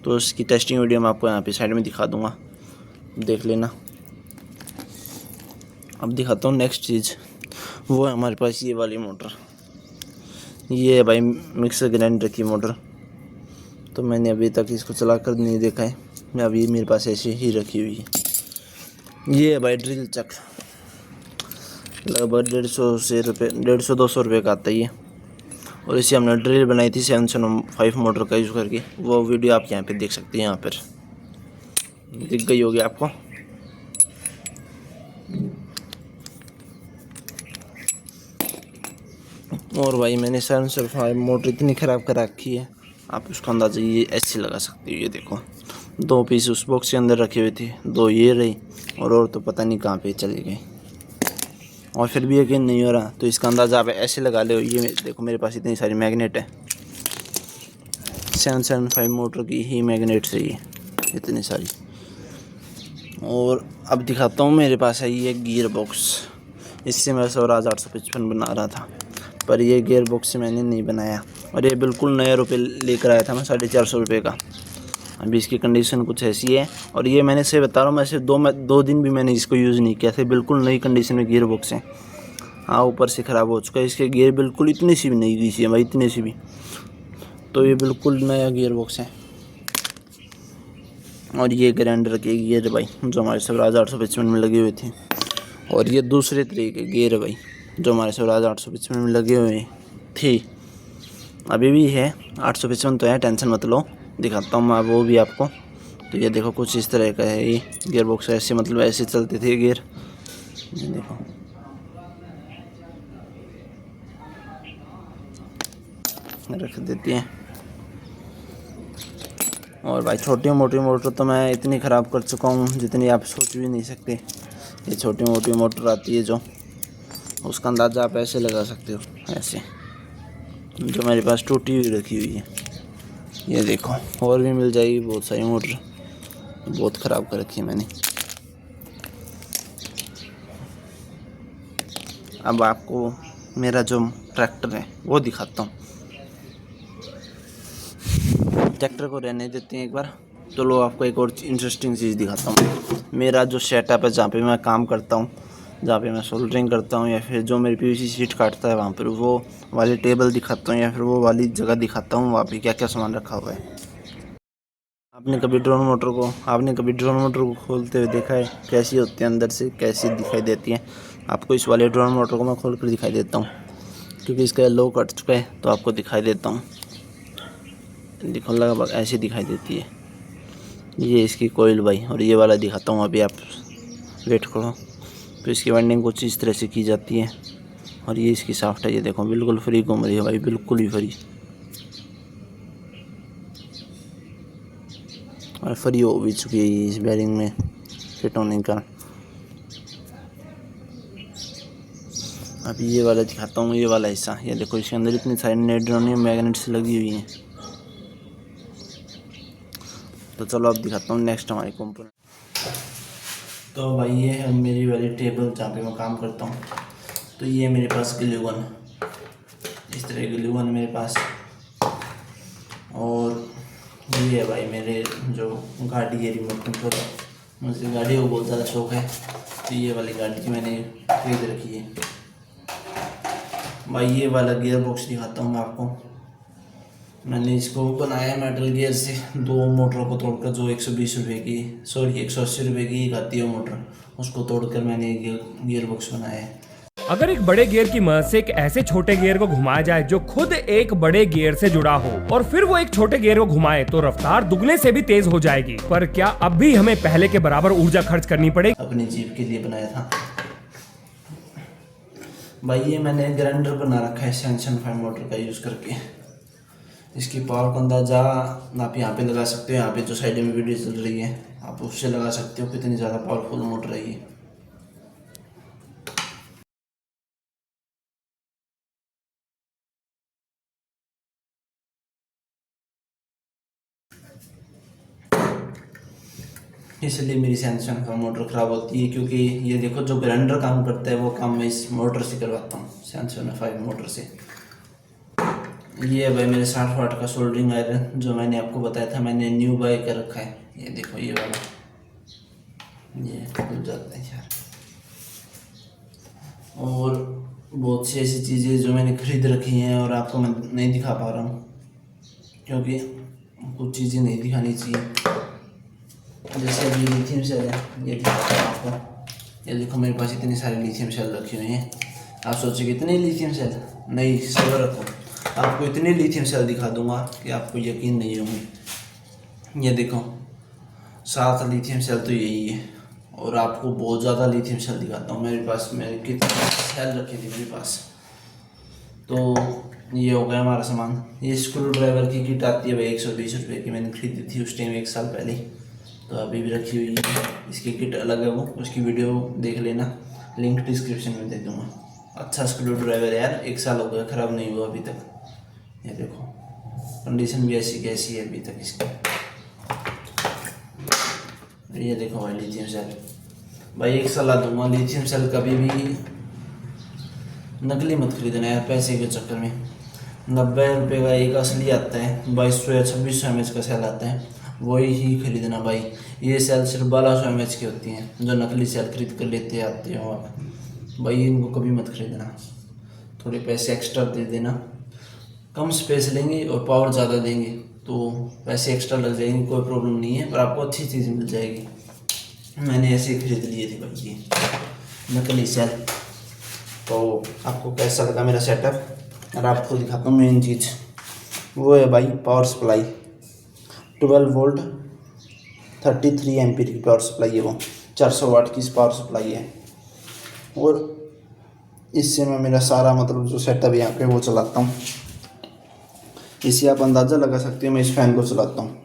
तो उसकी टेस्टिंग वीडियो मैं आपको यहाँ पे साइड में दिखा दूँगा, देख लेना। अब दिखाता हूँ नेक्स्ट चीज़, वो है हमारे पास ये वाली मोटर। ये है भाई मिक्सर ग्राइंडर की मोटर। तो मैंने अभी तक इसको चला कर नहीं देखा है, मैं अभी मेरे पास ऐसे ही रखी हुई है। ये है भाई ड्रिल चक, लगभग 150-200 रुपये का आता है ये। और इसे हमने ड्रिल बनाई थी 775 मोटर का यूज़ करके, वो वीडियो आप यहाँ पे देख सकते हैं। यहाँ पर दिख गई होगी आपको। और भाई मैंने 775 मोटर इतनी ख़राब कर रखी है, आप उसका अंदाज़ा ये ऐसे लगा सकते हो। ये देखो 2 पीस उस बॉक्स के अंदर रखे हुए थे, 2 ये रही और तो पता नहीं कहाँ पे चली गई। और फिर भी यकीन नहीं हो रहा तो इसका अंदाज़ा आप ऐसे लगा लो। ये देखो मेरे पास इतनी सारी मैग्नेट है, 775 मोटर की ही मैग्नेट से ये इतनी सारी। और अब दिखाता हूँ, मेरे पास है ये गियर बॉक्स। इससे मैं स्वराज 855 बना रहा था, पर ये गियर बॉक्स से मैंने नहीं बनाया। और ये बिल्कुल नया रुपये लेकर आया था मैं, 450 का। अभी इसकी कंडीशन कुछ ऐसी है। और ये मैंने से बता रहा हूँ, मैं सिर्फ 2 दिन भी मैंने इसको यूज़ नहीं किया था। बिल्कुल नई कंडीशन में गियर बॉक्स है। हाँ, ऊपर से ख़राब हो चुका है, इसके गियर बिल्कुल इतनी सी भी नहीं गई है भाई, इतनी सी भी। तो ये बिल्कुल नया गियर बॉक्स है। और ये ग्राइंडर के गियर भाई जो हमारे स्वराज 855 में लगे हुए थे। और ये दूसरे तरीके के गियर भाई जो हमारे स्वराज 855 में लगे हुए थे, अभी भी है। 855 तो है, टेंशन मत लो, दिखाता हूँ मैं वो भी आपको। तो ये देखो कुछ इस तरह का है ये गियर बॉक्स। ऐसे मतलब ऐसे चलते थे गियर, ये देखो। रख देती हैं। और भाई छोटी मोटी मोटर तो मैं इतनी ख़राब कर चुका हूँ जितनी आप सोच भी नहीं सकते। ये छोटी मोटी मोटर आती है जो, उसका अंदाज़ा आप ऐसे लगा सकते हो, ऐसे जो मेरे पास टूटी हुई रखी हुई है। ये देखो और भी मिल जाएगी बहुत सारी मोटर, बहुत ख़राब कर रखी है मैंने। अब आपको मेरा जो ट्रैक्टर है वो दिखाता हूँ। ट्रैक्टर को रहने देते हैं एक बार, तो लो आपको एक और इंटरेस्टिंग चीज़ दिखाता हूँ। मेरा जो सेटअप है जहाँ पे मैं काम करता हूँ, जहाँ पे मैं सोल्डरिंग करता हूँ, या फिर जो मेरी PVC शीट काटता है वहाँ पर वो वाली टेबल दिखाता हूँ, या फिर वो वाली जगह दिखाता हूँ वहाँ पे क्या क्या सामान रखा हुआ है। आपने कभी ड्रोन मोटर को खोलते हुए देखा है? कैसी होती है अंदर से, कैसी दिखाई देती है? आपको इस वाले ड्रोन मोटर को मैं खोल कर दिखाई देता हूँ, क्योंकि इसका लो कट चुका है तो आपको दिखाई देता हूँ। देखो लगभग ऐसी दिखाई देती है। ये इसकी कोयल भाई, और ये वाला दिखाता हूँ अभी, आप वेट करो। तो इसकी वाइंडिंग कुछ इस तरह से की जाती है। और ये इसकी साफ्ट है, ये देखो बिल्कुल फ्री घूम रही है भाई, बिल्कुल ही फ्री। और फ्री हो भी चुकी है इस बेरिंग में फिट होने का। अब ये वाला दिखाता हूँ, ये वाला हिस्सा। ये देखो इसके अंदर इतनी सारी नेड्रोनियम मैग्नेट्स लगी हुई हैं। तो चलो अब दिखाता हूँ नेक्स्ट हमारी कंपोनेंट। तो भाई ये है मेरी वाली टेबल जहाँ पे मैं काम करता हूँ। तो ये मेरे पास ग्लू गन, इस तरह ग्लू गन मेरे पास। और ये है भाई मेरे जो गाड़ी है रिमोट कंट्रोल, मुझे गाड़ी को बहुत ज़्यादा शौक है। तो ये वाली गाड़ी की मैंने खरीद रखी है भाई। ये वाला गियर बॉक्स दिखाता हूँ मैं आपको। मैंने इसको बनाया मेटल गियर से, 2 मोटरों को तोड़कर, जो 120 रुपये की, सॉरी 180 रुपये की आती है मोटर, उसको तोड़कर मैंने गियर बॉक्स बनाया है। अगर एक बड़े गियर की मदद से एक ऐसे छोटे गियर को घुमाया जाए जो खुद एक बड़े गियर से जुड़ा हो और फिर वो एक छोटे गियर को घुमाए तो रफ्तार दुगने से भी तेज हो जाएगी। पर क्या अब भी हमें पहले के बराबर ऊर्जा खर्च करनी पड़ेगी? अपनी जीप के लिए बनाया था भाई। ये मैंने ग्राइंडर बना रखा है सैमसंग 5 मोटर का यूज़ करके। इसकी पावर का अंदाज़ा आप यहाँ पे लगा सकते हो। यहाँ पे जो साइड में वीडियो चल रही है आप उससे लगा सकते हो कितनी ज़्यादा पावरफुल मोटर है ये। इसलिए मेरी सैमसंग का मोटर ख़राब होती है, क्योंकि ये देखो जो ग्राइंडर काम करता है वो काम मैं इस मोटर से करवाता हूँ, सैमसंग 5 मोटर से। ये है भाई मेरे 60 वाट का सोल्डरिंग आयरन, जो मैंने आपको बताया था मैंने न्यू बाय कर रखा है। ये देखो ये वाला, ये खुल जाता है यार। और बहुत सी ऐसी चीज़ें जो मैंने खरीद रखी हैं और आपको मैं नहीं दिखा पा रहा हूँ, क्योंकि कुछ चीज़ें नहीं दिखानी चाहिए। जैसे अभी लिथियम सेल है, ये दिखाता हूँ आपको। ये देखो मेरे पास इतने सारे लिथियम सेल रखे हुए हैं। आप सोचोगे इतने लिथियम सेल? नहीं, सब्र रखो, आपको इतने लिथियम सेल दिखा दूंगा कि आपको यकीन नहीं होंगे। ये देखो 7 लिथियम सेल तो यही है, और आपको बहुत ज़्यादा लिथियम सेल दिखाता हूँ। मेरे पास मेरे कितने सेल रखे थे मेरे पास। तो ये हो गया हमारा सामान। ये स्क्रू ड्राइवर की किट आती है भाई 120 रुपये की, मैंने खरीदी थी उस टाइम 1 साल पहले, तो अभी भी रखी हुई है। इसकी किट अलग है, वो उसकी वीडियो देख लेना, लिंक डिस्क्रिप्शन में दे दूँगा। अच्छा स्क्रू ड्राइवर है यार, 1 साल हो गया, ख़राब नहीं हुआ अभी तक। ये देखो कंडीशन भी ऐसी कैसी है अभी तक इसकी। ये देखो भाई लिथियम सेल, भाई एक सलाह दूंगा, लिथियम सेल कभी भी नकली मत खरीदना यार पैसे के चक्कर में। 90 रुपये का एक असली आता है, 2200 या 2600 mAh का सेल आता है, वही ही खरीदना भाई। ये सेल सिर्फ 1200 mAh की होती हैं, जो नकली सेल खरीद कर लेते आते हो आप भाई, इनको कभी मत खरीदना। थोड़े पैसे एक्स्ट्रा दे देना, कम स्पेस लेंगे और पावर ज़्यादा देंगे, तो पैसे एक्स्ट्रा लग जाएंगे, कोई प्रॉब्लम नहीं है, पर आपको अच्छी चीज़ मिल जाएगी। मैंने ऐसे ही खरीद लिए थे भाई ये नकली सेल। तो आपको कैसा लगा मेरा सेटअप, और आपको दिखाता हूँ मेन चीज़, वो है भाई पावर सप्लाई। 12 वोल्ट 33 एम्पीयर की पावर सप्लाई है, वो 400 वाट की पावर सप्लाई है। और इससे मैं मेरा सारा मतलब जो सेटअप यहाँ पे वो चलाता हूँ। इससे आप अंदाज़ा लगा सकते हो मैं इस फ़ैन को चलाता हूँ।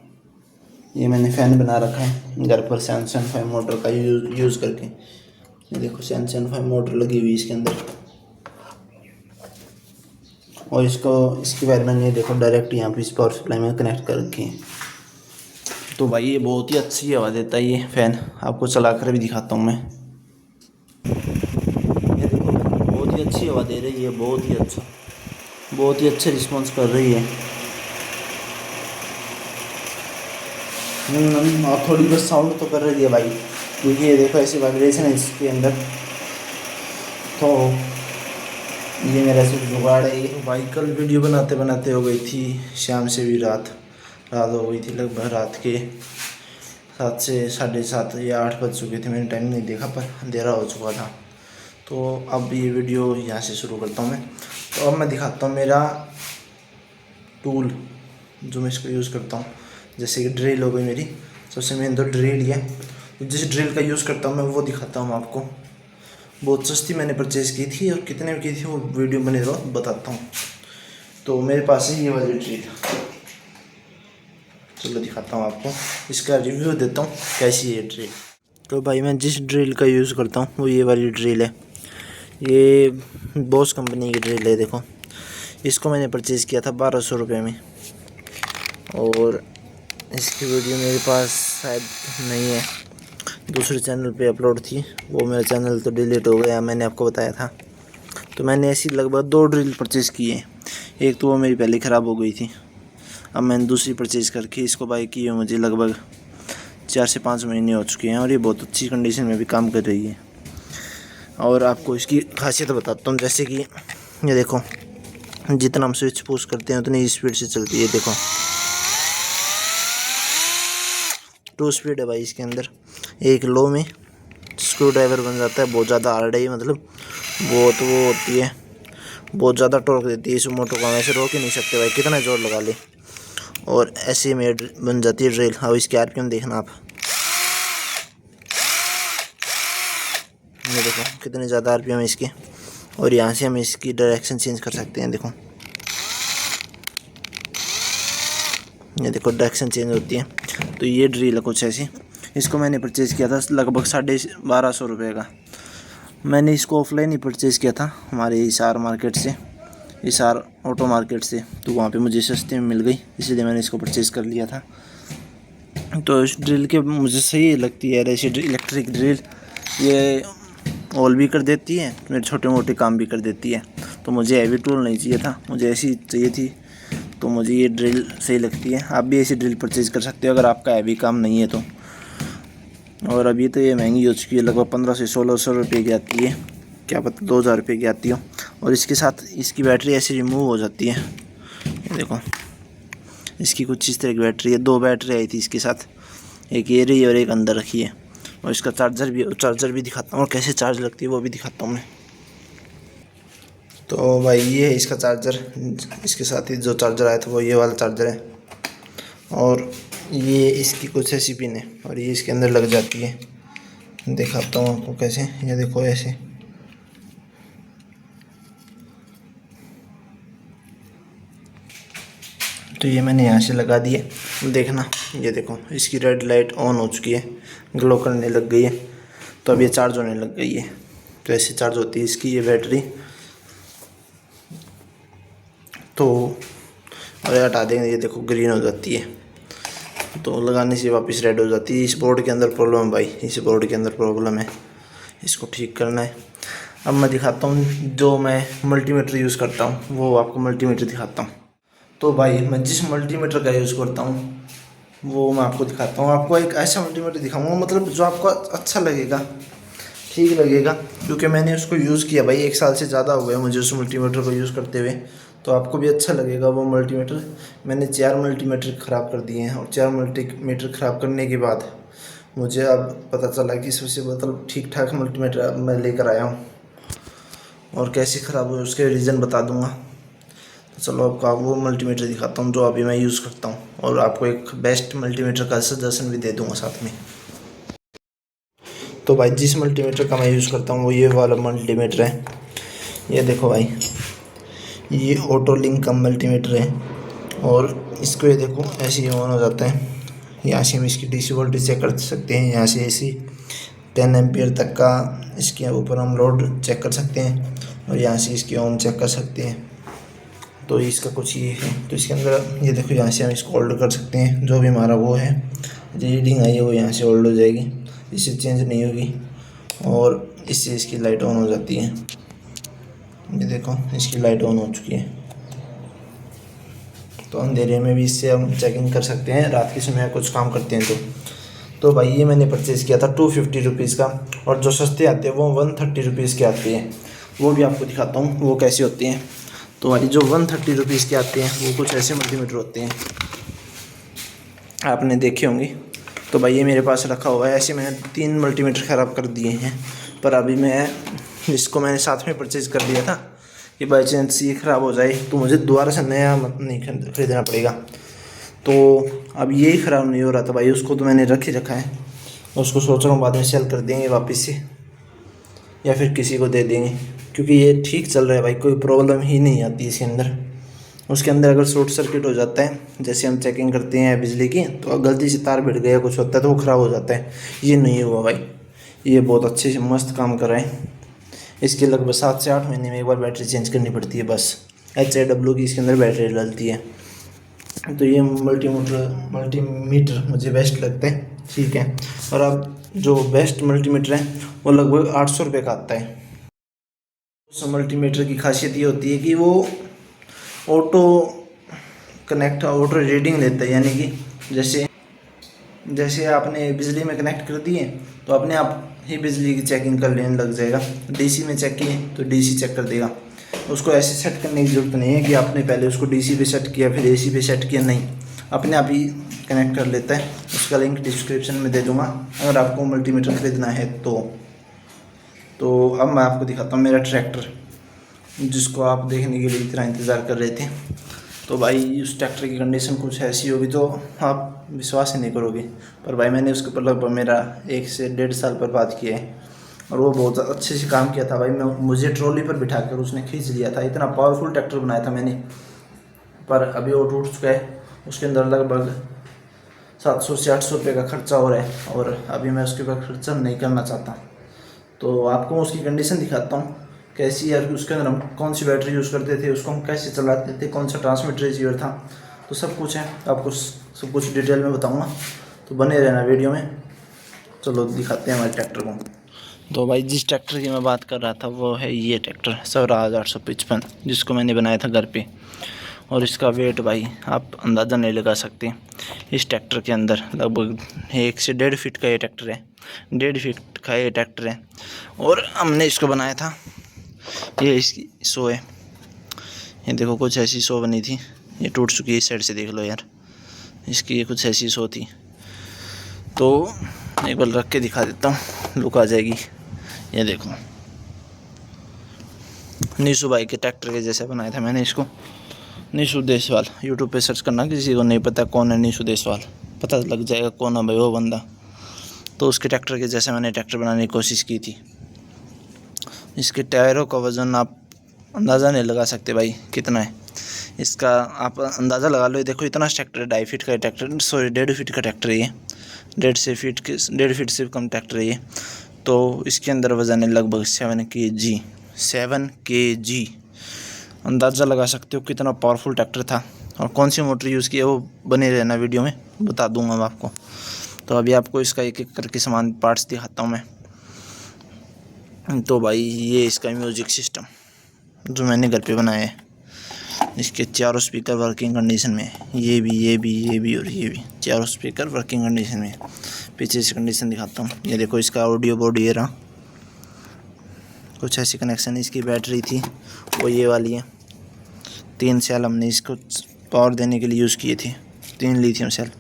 ये मैंने फ़ैन बना रखा है घर पर सैमसंग 5 मोटर का यूज़ करके। ये देखो सैमसंग 5 मोटर लगी हुई इसके अंदर, और इसकी वायर मैंने देखो डायरेक्ट यहाँ पे इस पावर सप्लाई में कनेक्ट कर रखी है। तो भाई ये बहुत ही अच्छी हवा देता है ये फ़ैन, आपको चला कर भी दिखाता हूँ मैं। ये देखो बहुत ही अच्छी हवा दे रही है, बहुत ही अच्छा रिस्पॉन्स कर रही है। और थोड़ी बस साउंड तो कर रही है भाई, क्योंकि ये देखो ऐसी वाइब्रेशन है इसके अंदर। तो ये मेरा सिर्फ जुगाड़ है ये भाई। कल वीडियो बनाते बनाते हो गई थी शाम से भी रात हो गई थी, लगभग रात के 7 से 7:30 या 8 बज चुके थे। मैंने टाइम नहीं देखा पर अंधेरा हो चुका था। तो अब ये वीडियो यहाँ से शुरू करता हूँ मैं। तो अब मैं दिखाता हूँ मेरा टूल जो मैं इसको यूज़ करता हूँ। जैसे कि ड्रिल हो गई मेरी, सबसे मेन तो ड्रिल ही है। तो जिस ड्रिल का यूज़ करता हूँ मैं वो दिखाता हूँ आपको। बहुत सस्ती मैंने परचेज़ की थी, और कितने में की थी वो वीडियो बने रहो बताता हूँ। तो मेरे पास है ये वाली ड्रिल, चलो दिखाता हूँ आपको, इसका रिव्यू देता हूँ कैसी है ड्रिल। तो भाई मैं जिस ड्रिल का यूज़ करता हूँ वो ये वाली ड्रिल है। ये बॉस कंपनी की ड्रिल है। देखो, इसको मैंने परचेज़ किया था 1200 रुपये में, और इसकी वीडियो मेरे पास शायद नहीं है, दूसरे चैनल पे अपलोड थी, वो मेरा चैनल तो डिलीट हो गया, मैंने आपको बताया था। तो मैंने ऐसी लगभग 2 ड्रिल परचेज़ की है। एक तो वो मेरी पहले ख़राब हो गई थी, अब मैंने दूसरी परचेज़ करके इसको बाई की है। मुझे लगभग 4 से 5 महीने हो चुके हैं और ये बहुत अच्छी कंडीशन में भी काम कर रही है। और आपको इसकी खासियत बताता हूँ, जैसे कि ये देखो, जितना हम स्विच पुश करते हैं उतनी स्पीड से चलती है। देखो 2 स्पीड है भाई इसके अंदर। एक लो में स्क्रू ड्राइवर बन जाता है, बहुत ज़्यादा हार्ड है ये, मतलब बहुत वो होती है, बहुत ज़्यादा टॉर्क देती है। इस मोटर को हम ऐसे रोक ही नहीं सकते भाई, कितना जोर लगा ले। और ऐसे में बन जाती है ड्रिल। अब इसके आरपीएम देखना आप, ये देखो कितने ज़्यादा आरपीएम है इसके। और यहाँ से हम इसकी डायरेक्शन चेंज कर सकते हैं। देखो ये देखो डायरेक्शन चेंज होती है। तो ये ड्रिल है कुछ ऐसी। इसको मैंने परचेज़ किया था लगभग 1250 रुपये का। मैंने इसको ऑफलाइन ही परचेज़ किया था हमारे हिसार मार्केट से, हिसार ऑटो मार्केट से। तो वहाँ पे मुझे सस्ते में मिल गई, इसीलिए मैंने इसको परचेज़ कर लिया था। तो इस ड्रिल के मुझे सही लगती है ऐसी इलेक्ट्रिक ड्रिल। ये ऑल भी कर देती है, मेरे छोटे मोटे काम भी कर देती है। तो मुझे हैवी टूल नहीं चाहिए था, मुझे ऐसी चाहिए थी। तो मुझे ये ड्रिल सही लगती है। आप भी ऐसी ड्रिल परचेज़ कर सकते हो अगर आपका हैवी काम नहीं है तो। और अभी तो ये महंगी हो चुकी है, लगभग 1500 से 1600 रुपये की आती है, क्या पता 2000 रुपये की आती हो। और इसके साथ इसकी बैटरी ऐसे रिमूव हो जाती है। ये देखो इसकी कुछ इस तरह की बैटरी है। 2 बैटरी आई थी इसके साथ, एक ये रही और एक अंदर रखी है। और इसका चार्जर भी दिखाता हूँ, और कैसे चार्ज लगती है वो भी दिखाता हूँ मैं। तो भाई ये है इसका चार्जर, इसके साथ ही जो चार्जर आया था वो ये वाला चार्जर है। और ये इसकी कुछ ऐसी पिन है और ये इसके अंदर लग जाती है। दिखाता हूँ आपको कैसे, ये देखो ऐसे। तो ये मैंने यहाँ से लगा दी है, देखना ये देखो इसकी रेड लाइट ऑन हो चुकी है, ग्लो करने लग गई है। तो अब ये चार्ज होने लग गई है। तो ऐसे चार्ज होती है इसकी ये बैटरी। तो और हटा देंगे, ये देखो ग्रीन हो जाती है। तो लगाने से वापस रेड हो जाती है। इस बोर्ड के अंदर प्रॉब्लम है भाई, इस बोर्ड के अंदर प्रॉब्लम है, इसको ठीक करना है। अब मैं दिखाता हूँ जो मैं मल्टीमीटर यूज़ करता हूँ, वो आपको मल्टीमीटर दिखाता हूँ। तो भाई मैं जिस मल्टीमीटर का यूज़ करता हूँ वो मैं आपको दिखाता हूँ। आपको एक ऐसा मल्टीमीटर दिखाऊंगा, मतलब जो आपको अच्छा लगेगा, ठीक लगेगा, क्योंकि मैंने उसको यूज़ किया भाई, 1 साल से ज़्यादा हो गया मुझे उस मल्टीमीटर को यूज़ करते हुए। तो आपको भी अच्छा लगेगा वो मल्टीमीटर। मैंने 4 मल्टीमीटर ख़राब कर दिए हैं, और 4 मल्टीमीटर ख़राब करने के बाद मुझे अब पता चला कि सबसे मतलब ठीक ठाक मल्टीमीटर अब मैं लेकर आया हूँ। और कैसे ख़राब हुए उसके रीज़न बता दूँगा। तो चलो आपको वो मल्टीमीटर दिखाता हूँ जो अभी मैं यूज़ करता हूँ, और आपको एक बेस्ट मल्टीमीटर का सजेशन भी दे दूँगा साथ में। तो भाई जिस मल्टीमीटर का मैं यूज़ करता हूँ वो ये वाला मल्टीमीटर है। ये देखो भाई, ये ऑटो लिंक का मल्टीमीटर है। और इसको ये देखो ऐसे ही ऑन हो जाता है। यहाँ से हम इसकी डीसी वोल्टेज चेक कर सकते हैं। यहाँ से एसी 10 एम्पियर तक का इसके ऊपर हम लोड चेक कर सकते हैं, और यहाँ से इसकी ओम चेक कर सकते हैं। तो इसका कुछ ये है। तो इसके अंदर ये देखो, यहाँ से हम इसको होल्ड कर सकते हैं, जो भी हमारा वो है रीडिंग आई है वो यहाँ से होल्ड हो जाएगी, इससे चेंज नहीं होगी। और इससे इसकी लाइट ऑन हो जाती है। ये देखो इसकी लाइट ऑन हो चुकी है। तो अंधेरे में भी इससे हम चेकिंग कर सकते हैं, रात के समय कुछ काम करते हैं तो भाई ये मैंने परचेज़ किया था 250 रुपीज़ का। और जो सस्ते आते हैं वो 130 रुपीज़ के आते हैं, वो भी आपको दिखाता हूँ वो कैसे होते हैं। तो भाई जो 130 रुपीज़ के आते हैं वो कुछ ऐसे मल्टीमीटर होते हैं, आपने देखे होंगे। तो भाई ये मेरे पास रखा हुआ है। ऐसे मैंने 3 मल्टीमीटर ख़राब कर दिए हैं, पर अभी मैं इसको मैंने साथ में परचेज़ कर लिया था कि बाई चांस ये ख़राब हो जाए तो मुझे दोबारा से नया नहीं खरीदना पड़ेगा। तो अब यही ख़राब नहीं हो रहा था भाई, उसको तो मैंने रख ही रखा है। उसको सोच रहा हूँ बाद में सेल कर देंगे वापस से, या फिर किसी को दे देंगे, क्योंकि ये ठीक चल रहा है भाई, कोई प्रॉब्लम ही नहीं आती इसके अंदर। उसके अंदर अगर शॉर्ट सर्किट हो जाता है, जैसे हम चेकिंग करते हैं बिजली की, तो गलती से तार भिड़ गया कुछ होता है तो वो ख़राब हो जाता है। ये नहीं हुआ भाई, ये बहुत अच्छे से मस्त काम कर रहा है। इसके लगभग 7 से 8 महीने में एक बार बैटरी चेंज करनी पड़ती है बस। HAW की इसके अंदर बैटरी डलती है। तो ये मल्टीमीटर मुझे बेस्ट लगता है, ठीक है। और अब जो बेस्ट मल्टीमीटर है वो लगभग 800 रुपये का आता है। उस मल्टीमीटर की खासियत ये होती है कि वो ऑटो रीडिंग लेता है, यानी कि जैसे आपने बिजली में कनेक्ट कर दिए तो अपने आप ही बिजली की चेकिंग कर लेने लग जाएगा। DC में चेक किए तो DC चेक कर देगा। उसको ऐसे सेट करने की ज़रूरत नहीं है कि आपने पहले उसको DC पे सेट किया फिर AC पे सेट किया, नहीं, अपने आप ही कनेक्ट कर लेता है। उसका लिंक डिस्क्रिप्शन में दे दूँगा अगर आपको मल्टीमीटर खरीदना है तो अब मैं आपको दिखाता हूँ मेरा ट्रैक्टर, जिसको आप देखने के लिए इतना इंतज़ार कर रहे थे। तो भाई उस ट्रैक्टर की कंडीशन कुछ ऐसी होगी तो आप विश्वास ही नहीं करोगे, पर भाई मैंने उसके ऊपर लगभग मेरा 1 से 1.5 साल बर्बाद किया है और वो बहुत अच्छे से काम किया था भाई। मुझे ट्रॉली पर बिठा कर उसने खींच लिया था, इतना पावरफुल ट्रैक्टर बनाया था मैंने। पर अभी वो टूट चुका है, उसके अंदर लगभग 700 से 800 रुपये का खर्चा हो रहा है और अभी मैं उसके ऊपर खर्चा नहीं करना चाहता। तो आपको मैं उसकी कंडीशन दिखाता हूँ कैसी है, उसके अंदर हम कौन सी बैटरी यूज़ करते थे, उसको हम कैसे चलाते थे, कौन सा ट्रांसमीटर रिसीवर था, तो सब कुछ है, आपको सब कुछ डिटेल में बताऊंगा। तो बने रहना वीडियो में। चलो दिखाते हैं हमारे ट्रैक्टर को। तो भाई जिस ट्रैक्टर की मैं बात कर रहा था वो है ये ट्रैक्टर स्वराज 855, जिसको मैंने बनाया था घर पे। और इसका वेट भाई आप अंदाज़ा नहीं लगा सकते। इस ट्रैक्टर के अंदर लगभग 1 से 1.5 फीट का ये ट्रैक्टर है, 1.5 फीट का ये ट्रैक्टर है। और हमने इसको बनाया था, ये इसकी शो है, ये देखो कुछ ऐसी शो बनी थी, ये टूट चुकी है। इस साइड से देख लो यार, इसकी ये कुछ ऐसी शो थी। तो एक बार रख के दिखा देता हूँ, लुक आ जाएगी। ये देखो नीशू भाई के ट्रैक्टर के जैसे बनाया था मैंने इसको। नीशू देसवाल, यूट्यूब पे सर्च करना, किसी को नहीं पता कौन है नीशू देसवाल, पता लग जाएगा कौन है भाई वो बंदा। तो उसके ट्रैक्टर के जैसे मैंने ट्रैक्टर बनाने की कोशिश की थी। इसके टायरों का वज़न आप अंदाज़ा नहीं लगा सकते भाई कितना है इसका, आप अंदाज़ा लगा लो। ये देखो इतना ट्रैक्टर है, 2.5 फीट का ट्रैक्टर, सॉरी 1.5 फीट का ट्रैक्टर है ये, 1.5 फीट से कम ट्रैक्टर है ये। तो इसके अंदर वज़न है लगभग 7 kg। अंदाज़ा लगा सकते हो कितना पावरफुल ट्रैक्टर था। और कौन सी मोटर यूज़ की है वो बने रहना वीडियो में, बता दूंगा मैं आपको। तो अभी आपको इसका एक एक करके सामान पार्ट्स दिखाता हूँ मैं। तो भाई ये इसका म्यूज़िक सिस्टम जो मैंने घर पे बनाया है, इसके चारों स्पीकर वर्किंग कंडीशन में, ये भी और ये भी चारों स्पीकर वर्किंग कंडीशन में। पीछे से कंडीशन दिखाता हूँ, ये देखो इसका ऑडियो बोर्ड ये रहा, कुछ ऐसी कनेक्शन। इसकी बैटरी थी वो ये वाली है, 3 सेल हमने इसको पावर देने के लिए यूज़ किए थे, 3 लिथियम सेल।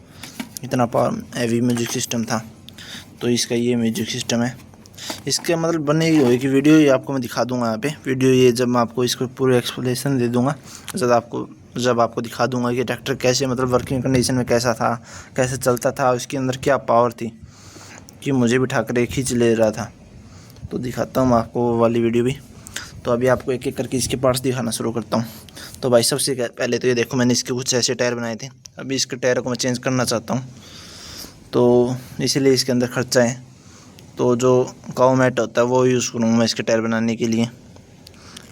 इतना पावर हैवी म्यूजिक सिस्टम था। तो इसका ये म्यूजिक सिस्टम है, इसके मतलब बने ही होगी वीडियो, ये आपको मैं दिखा दूंगा यहाँ पे वीडियो। ये जब मैं आपको इसको पूरे एक्सप्लेनेशन दे दूंगा, जब आपको दिखा दूंगा कि ट्रैक्टर कैसे मतलब वर्किंग कंडीशन में कैसा था, कैसे चलता था, उसके अंदर क्या पावर थी कि मुझे बिठा कर एक खींच ले रहा था। तो दिखाता हूँ मैं आपको वो वाली वीडियो भी। तो अभी आपको एक एक करके इसके पार्ट्स दिखाना शुरू करता हूँ। तो भाई सबसे पहले तो ये देखो मैंने इसके कुछ ऐसे टायर बनाए थे, अभी इसके टायर को मैं चेंज करना चाहता हूँ, तो इसीलिए इसके अंदर खर्चा है। तो जो काऊ मैट होता है वो यूज़ करूँगा मैं इसके टायर बनाने के लिए।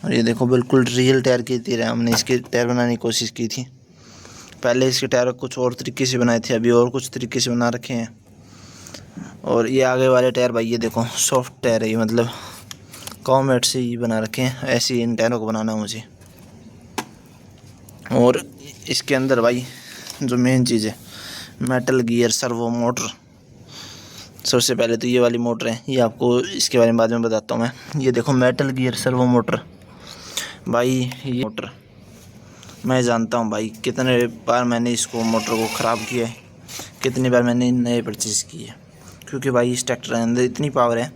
और ये देखो बिल्कुल रियल टायर की तरह हमने इसके टायर बनाने की कोशिश की थी। पहले इसके टायर कुछ और तरीके से बनाए थे, अभी और कुछ तरीके से बना रखे हैं। और ये आगे वाले टायर भाई ये देखो सॉफ्ट टायर है, ये मतलब काऊ मैट से ही बना रखे हैं, ऐसे ही इन टायरों को बनाना है मुझे। और इसके अंदर भाई जो मेन चीज़ है, मेटल गियर सर्वो मोटर। सबसे पहले तो ये वाली मोटर है, ये आपको इसके बारे में बाद में बताता हूँ मैं। ये देखो मेटल गियर सर्वो मोटर भाई, ये मोटर मैं जानता हूँ भाई कितने बार मैंने इसको मोटर को ख़राब किया है, कितनी बार मैंने नए परचेज़ किए है। क्योंकि भाई इस ट्रैक्टर के अंदर इतनी पावर है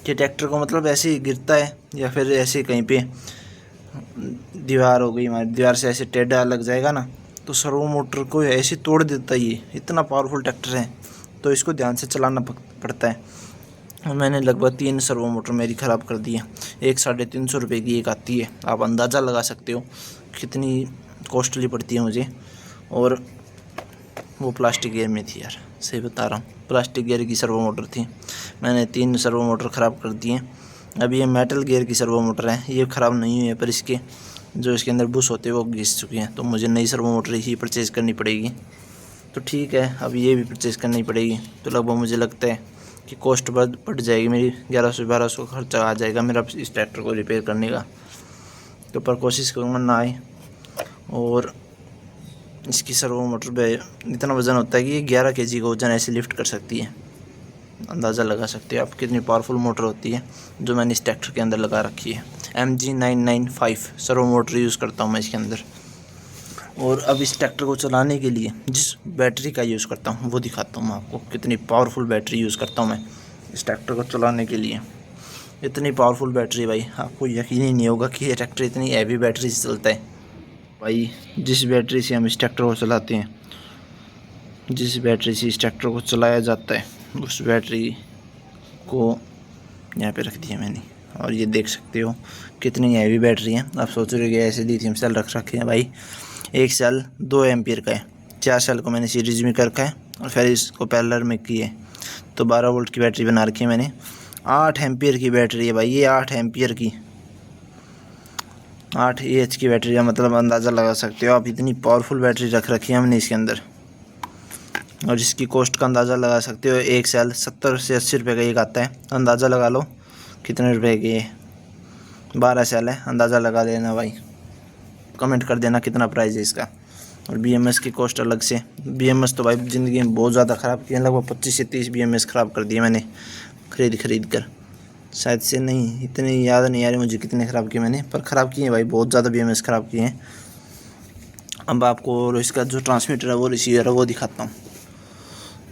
कि ट्रैक्टर को मतलब ऐसे ही गिरता है या फिर ऐसे कहीं पे दीवार हो गई हमारी, दीवार से ऐसे टेढ़ा लग जाएगा ना, तो सर्वो मोटर को ऐसे तोड़ देता है। ये इतना पावरफुल ट्रैक्टर है, तो इसको ध्यान से चलाना पड़ता है। और मैंने लगभग 3 सर्वो मोटर मेरी ख़राब कर दी है। एक 350 रुपये की एक आती है, आप अंदाज़ा लगा सकते हो कितनी कॉस्टली पड़ती है मुझे। और वो प्लास्टिक गियर में थी यार, सही बता रहा हूँ, प्लास्टिक गियर की सर्वो मोटर थी। मैंने 3 सर्वो मोटर ख़राब कर दी हैं अभी ये मेटल गियर की सर्वो मोटर है, ये ख़राब नहीं हुई है, पर इसके जो इसके अंदर बुश होते हैं वो घिस चुके हैं, तो मुझे नई सर्वो मोटर ही परचेज़ करनी पड़ेगी। तो ठीक है, अब ये भी परचेज़ करनी पड़ेगी। तो लगभग मुझे लगता है कि कॉस्ट बढ़ जाएगी मेरी, 1100-1200 खर्चा आ जाएगा मेरा इस ट्रैक्टर को रिपेयर करने का। तो पर कोशिश करूँगा ना आए। और इसकी सर्वो मोटर पे इतना वज़न होता है कि ये 11 kg का वज़न ऐसे लिफ्ट कर सकती है। अंदाज़ा लगा सकते हो आप कितनी पावरफुल मोटर होती है जो मैंने इस ट्रैक्टर के अंदर लगा रखी है। MG995 सर्वो मोटर यूज़ करता हूँ मैं इसके अंदर। और अब इस ट्रैक्टर को चलाने के लिए जिस बैटरी का यूज़ करता हूँ वो दिखाता हूँ मैं आपको, कितनी पावरफुल बैटरी यूज़ करता हूँ मैं इस ट्रैक्टर को चलाने के लिए। इतनी पावरफुल बैटरी भाई, आपको यकीन ही नहीं होगा कि ये ट्रैक्टर इतनी हैवी बैटरी से चलता है। भाई जिस बैटरी से हम इस ट्रैक्टर को चलाते हैं, जिस बैटरी से इस ट्रैक्टर को चलाया जाता है, उस बैटरी को यहाँ पे रख दिया मैंने। और ये देख सकते हो कितनी हैवी बैटरी है। आप सोच रहे हो कि ऐसे लिथियम सेल रख रखे हैं, भाई एक सेल 2 एम्पियर का है, 4 सेल को मैंने सीरीज में कर रखा है और फिर इसको पैरेलल में किए, तो 12 वोल्ट की बैटरी बना रखी है मैंने। 8 एम्पियर की बैटरी है भाई, ये 8 एम्पियर की 8 AH की बैटरी है, मतलब अंदाज़ा लगा सकते हो आप, इतनी पावरफुल बैटरी रख रखी है हमने इसके अंदर। और इसकी कॉस्ट का अंदाज़ा लगा सकते हो, एक सेल 70 से 80 रुपये का एक आता है, अंदाज़ा लगा लो कितने रुपए की है। 12 सेल है, अंदाज़ा लगा देना भाई, कमेंट कर देना कितना प्राइस है इसका। और BMS की कॉस्ट अलग से। BMS तो भाई ज़िंदगी में बहुत ज़्यादा ख़राब किए, लगभग 25 से 30 BMS ख़राब कर दिए मैंने खरीद कर, शायद से नहीं, इतनी याद नहीं आ रही मुझे कितने ख़राब किए मैंने, पर ख़राब किए भाई, बहुत ज़्यादा BMS ख़राब किए हैं। अब आपको इसका जो ट्रांसमीटर है वो रिसीवर है वो दिखाता हूँ।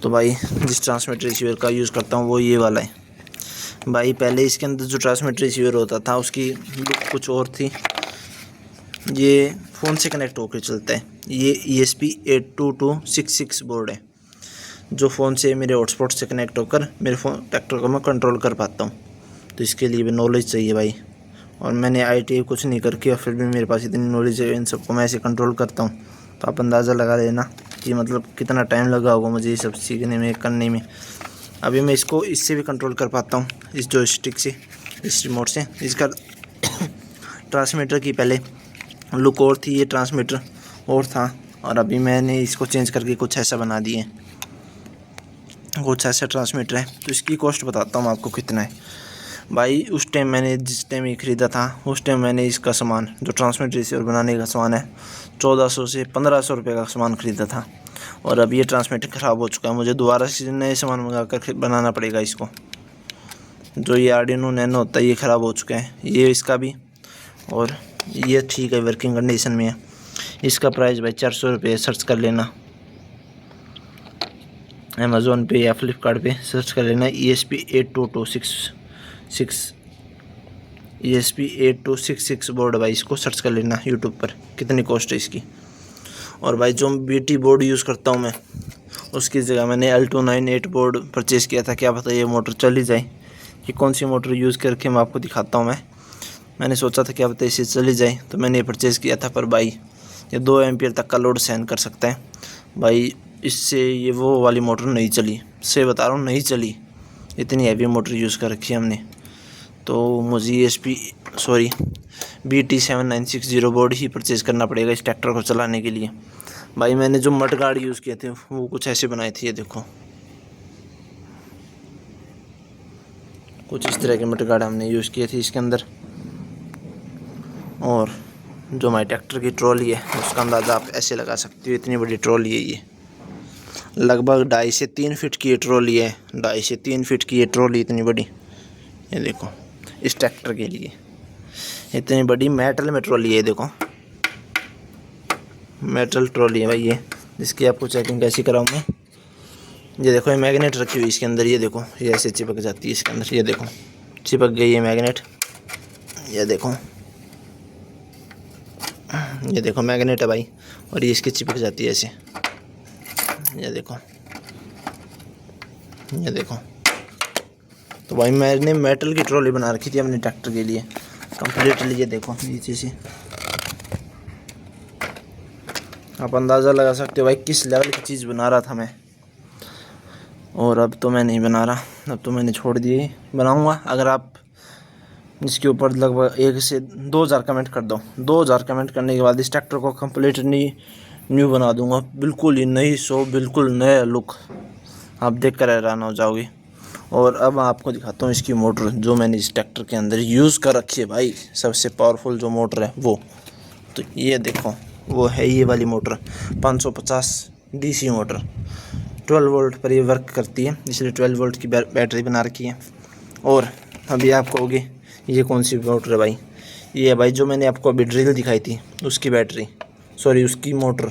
तो भाई जिस ट्रांसमीटर रिसीवर का यूज़ करता हूँ वो ये वाला है भाई। पहले इसके अंदर जो ट्रांसमीटर रिसीवर होता था उसकी लुक कुछ और थी, ये फ़ोन से कनेक्ट होकर चलता है। ये ESP822266 बोर्ड है जो फ़ोन से मेरे हॉटस्पॉट से कनेक्ट होकर मेरे फ़ोन ट्रैक्टर को मैं कंट्रोल कर पाता हूँ। तो इसके लिए भी नॉलेज चाहिए भाई, और मैंने ITI कुछ नहीं करके और फिर भी मेरे पास इतनी नॉलेज है, इन सबको मैं ऐसे कंट्रोल करता हूँ। तो आप अंदाज़ा लगा लेना कि मतलब कितना टाइम लगा होगा मुझे ये सब सीखने में, करने में। अभी मैं इसको इससे भी कंट्रोल कर पाता हूँ, इस जो स्टिक से, इस रिमोट से। इसका ट्रांसमीटर की पहले लुक और थी, ये ट्रांसमीटर और था, और अभी मैंने इसको चेंज करके कुछ ऐसा बना दिए, कुछ ऐसा ट्रांसमीटर है। तो इसकी कॉस्ट बताता हूँ आपको कितना है भाई। उस टाइम मैंने जिस टाइम ये ख़रीदा था उस टाइम मैंने इसका सामान जो ट्रांसमीटर रिसीवर बनाने का सामान है 1400 से 1500 रुपये का सामान ख़रीदा था, और अब ये ट्रांसमीटर ख़राब हो चुका है, मुझे दोबारा से नए सामान मंगा कर बनाना पड़ेगा इसको। जो ये आर्डिनो नैनो होता है ये ख़राब हो चुका है, ये इसका भी, और ये ठीक है, वर्किंग कंडीशन में है। इसका प्राइस भाई 400 रुपये, सर्च कर लेना अमेज़ोन पे या फ्लिपकार्ट पे, सर्च कर लेना ESP8266 बोर्ड भाई, इसको सर्च कर लेना यूट्यूब पर कितनी कॉस्ट है इसकी। और भाई जो BT बोर्ड यूज़ करता हूँ मैं, उसकी जगह मैंने L298 बोर्ड परचेज़ किया था, क्या पता ये मोटर चल ही जाए। ये कौन सी मोटर यूज़ करके मैं आपको दिखाता हूँ। मैंने सोचा था क्या पता इसे चली जाए, तो मैंने ये परचेज़ किया था। पर भाई ये 2 एम्पियर तक का लोड सहन कर सकता है भाई, इससे ये वो वाली मोटर नहीं चली, से बता रहा हूँ नहीं चली, इतनी हैवी मोटर यूज़ कर रखी है हमने। तो मुझे BT7960 बोर्ड ही परचेज़ करना पड़ेगा इस ट्रैक्टर को चलाने के लिए। भाई मैंने जो मड गार्ड यूज़ किए थे वो कुछ ऐसे बनाए थे, ये देखो कुछ इस तरह के मड गार्ड हमने यूज़ किए थे इसके अंदर। और जो हमारे ट्रैक्टर की ट्रॉली है उसका अंदाज़ा आप ऐसे लगा सकते हो, इतनी बड़ी ट्रॉली है ये, लगभग 2.5 से 3 फीट की ये ट्रॉली है, 2.5 से 3 फीट की ये ट्रॉली इतनी बड़ी। ये देखो इस ट्रैक्टर के लिए इतनी बड़ी मेटल में ट्रॉली है, देखो मेटल ट्रॉली है भाई ये, जिसकी आपको चेकिंग कैसी कराऊँ मैं। ये देखो ये मैग्नेट रखी हुई इसके अंदर, ये देखो ये ऐसे चिपक जाती है इसके अंदर, ये देखो चिपक गई है मैग्नेट, ये देखो मैग्नेट है भाई, और ये इसकी चिपक जाती है ऐसे, ये देखो। तो भाई मैंने मेटल की ट्रॉली बना रखी थी अपने ट्रैक्टर के लिए कम्प्लीटली, ये देखो नीचे से आप अंदाज़ा लगा सकते हो भाई किस लेवल की चीज़ बना रहा था मैं। और अब तो मैं नहीं बना रहा, अब तो मैंने छोड़ दिए, बनाऊंगा। अगर आप इसके ऊपर लगभग 1 से 2000 कमेंट कर दो। 2000 कमेंट करने के बाद इस ट्रैक्टर को कम्प्लीट न्यू बना दूंगा, बिल्कुल ही नई शो, बिल्कुल नया लुक, आप देख कर हैरान हो जाओगे। और अब आपको दिखाता हूँ इसकी मोटर जो मैंने इस ट्रैक्टर के अंदर यूज़ कर रखी है भाई, सबसे पावरफुल जो मोटर है वो। तो ये देखो, वो है ये वाली मोटर 550 DC मोटर, 12 वोल्ट पर ये वर्क करती है, इसलिए 12 वोल्ट की बैटरी बना रखी है। और अभी आप कहोगे ये कौन सी मोटर है भाई, ये है भाई जो मैंने आपको अभी ड्रिल दिखाई थी उसकी बैटरी, सॉरी उसकी मोटर,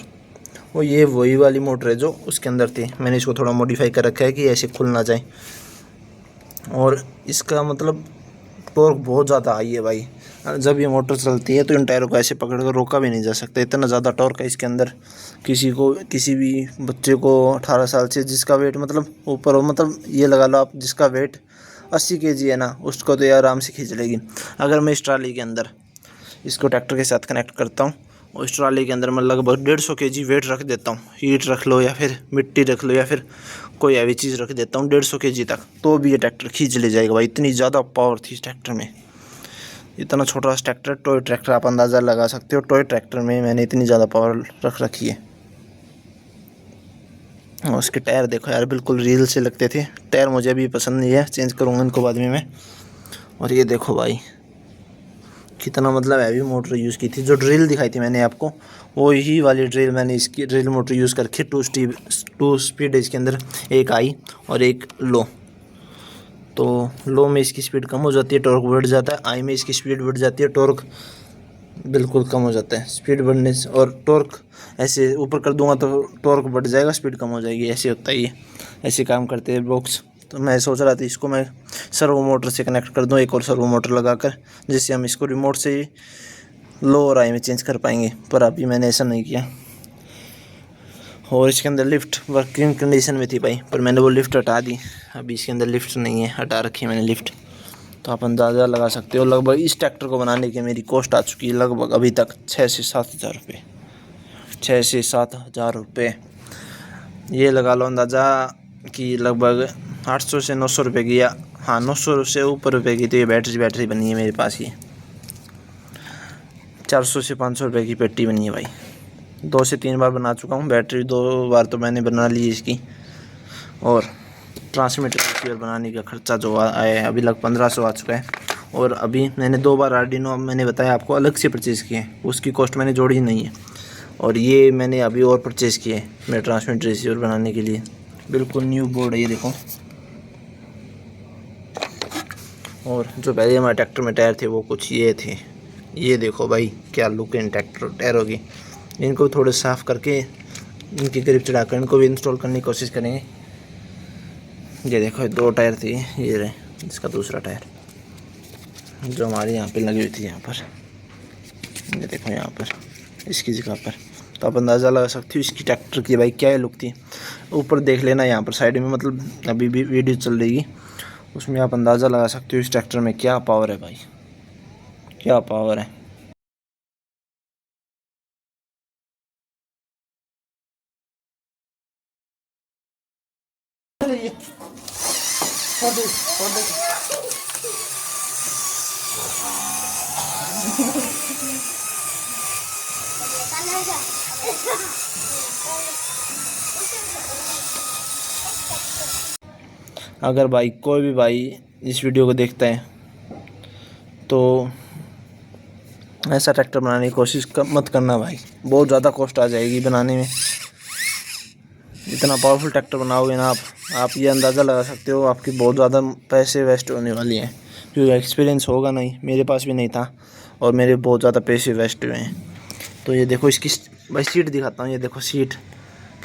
वो ये वही वाली मोटर है जो उसके अंदर थी। मैंने इसको थोड़ा मॉडिफाई कर रखा है कि ऐसे खुल ना जाए। और इसका मतलब टॉर्क बहुत ज़्यादा हाई है भाई, जब ये मोटर चलती है तो इन टायरों को ऐसे पकड़ कर रोका भी नहीं जा सकता, इतना ज़्यादा टॉर्क है इसके अंदर। किसी भी बच्चे को 18 साल से जिसका वेट मतलब ऊपर हो, मतलब ये लगा लो आप जिसका वेट 80 kg है ना, उसको तो ये आराम से खींच लेगी। अगर मैं इस ट्राली के अंदर इसको ट्रैक्टर के साथ कनेक्ट करता हूँ और इस ट्राली के अंदर मैं लगभग 150 kg वेट रख देता हूँ, ईंट रख लो या फिर मिट्टी रख लो या फिर कोई हैवी चीज़ रख देता हूँ 150 kg तक, तो भी ये ट्रैक्टर खींच ले जाएगा भाई। इतनी ज़्यादा पावर थी इस ट्रैक्टर में। इतना छोटा ट्रैक्टर, टॉय ट्रैक्टर, आप अंदाज़ा लगा सकते हो टॉय ट्रैक्टर में मैंने इतनी ज़्यादा पावर रख रखी है। और उसके टायर देखो यार, बिल्कुल रील से लगते थे टायर, मुझे अभी पसंद नहीं है, चेंज करूँगा इनको बाद में मैं। और ये देखो भाई कितना मतलब हैवी मोटर यूज़ की थी, जो ड्रिल दिखाई थी मैंने आपको वो ही वाली ड्रिल मैंने इसकी ड्रिल मोटर यूज़ करके 2 स्पीड इसके अंदर, एक हाई और एक लो। तो लो में इसकी स्पीड कम हो जाती है, टॉर्क बढ़ जाता है, हाई में इसकी स्पीड बढ़ जाती है, टॉर्क बिल्कुल कम हो जाता है। स्पीड बढ़ने से और टॉर्क ऐसे ऊपर कर दूंगा तो टॉर्क बढ़ जाएगा, स्पीड कम हो जाएगी, ऐसे होता है ये, ऐसे काम करते हैं बॉक्स। तो मैं सोच रहा था इसको मैं सर्वो मोटर से कनेक्ट कर दूं, एक और सर्वो मोटर लगाकर, जिससे हम इसको रिमोट से ही लो और हाई में चेंज कर पाएंगे, पर अभी मैंने ऐसा नहीं किया। और इसके अंदर लिफ्ट वर्किंग कंडीशन में थी भाई, पर मैंने वो लिफ्ट हटा दी, अभी इसके अंदर लिफ्ट नहीं है, हटा रखी है मैंने लिफ्ट। तो आप अंदाज़ा लगा सकते हो लगभग इस ट्रैक्टर को बनाने की मेरी कॉस्ट आ चुकी है लगभग अभी तक 6 से 7 हज़ार रुपये, 6 से 7 हज़ार रुपये। ये लगा लो अंदाज़ा कि लगभग 800 से 900 रुपये की, या हाँ 900 से ऊपर रुपये की तो ये बैटरी बनी है मेरे पास। ये 400 से 500 रुपये की पेटी बनी है भाई। 2 से 3 बार बना चुका हूँ, बैटरी 2 बार तो मैंने बना ली इसकी। और ट्रांसमीटर रिसीवर बनाने का खर्चा जो आया है अभी लगभग 1500 आ चुका है। और अभी मैंने 2 बार आर्डिनो मैंने बताया आपको अलग से परचेज़ किए हैं, उसकी कॉस्ट मैंने जोड़ी नहीं है। और ये मैंने अभी और परचेज़ किए हैं मेरे ट्रांसमीटर रिसीवर बनाने के लिए, बिल्कुल न्यू बोर्ड है ये देखो। और जो पहले हमारे ट्रैक्टर में टायर थे वो कुछ ये थे, ये देखो भाई क्या लुक है इन टायरों की। इनको थोड़े साफ़ करके इनकी ग्रिप चढ़ाकर इनको भी इंस्टॉल करने की कोशिश करेंगे। ये देखो 2 टायर थे, ये रहे इसका दूसरा टायर जो हमारे यहाँ पे लगी हुई थी, यहाँ पर ये देखो यहाँ पर इसकी जगह पर। तो आप अंदाज़ा लगा सकते हो इसकी ट्रैक्टर की भाई क्या लुक थी। ऊपर देख लेना यहाँ पर साइड में, मतलब अभी भी वीडियो चल रही, उसमें आप अंदाज़ा लगा सकते हो इस ट्रैक्टर में क्या पावर है भाई, क्या पावर है। अगर भाई कोई भी भाई इस वीडियो को देखता है तो ऐसा ट्रैक्टर बनाने की कोशिश मत करना भाई, बहुत ज़्यादा कॉस्ट आ जाएगी बनाने में। इतना पावरफुल ट्रैक्टर बनाओगे ना आप ये अंदाज़ा लगा सकते हो आपकी बहुत ज़्यादा पैसे वेस्ट होने वाली हैं, क्योंकि एक्सपीरियंस होगा नहीं, मेरे पास भी नहीं था और मेरे बहुत ज़्यादा पैसे वेस्ट हुए हैं। तो ये देखो इसकी भाई सीट दिखाता हूँ, ये देखो सीट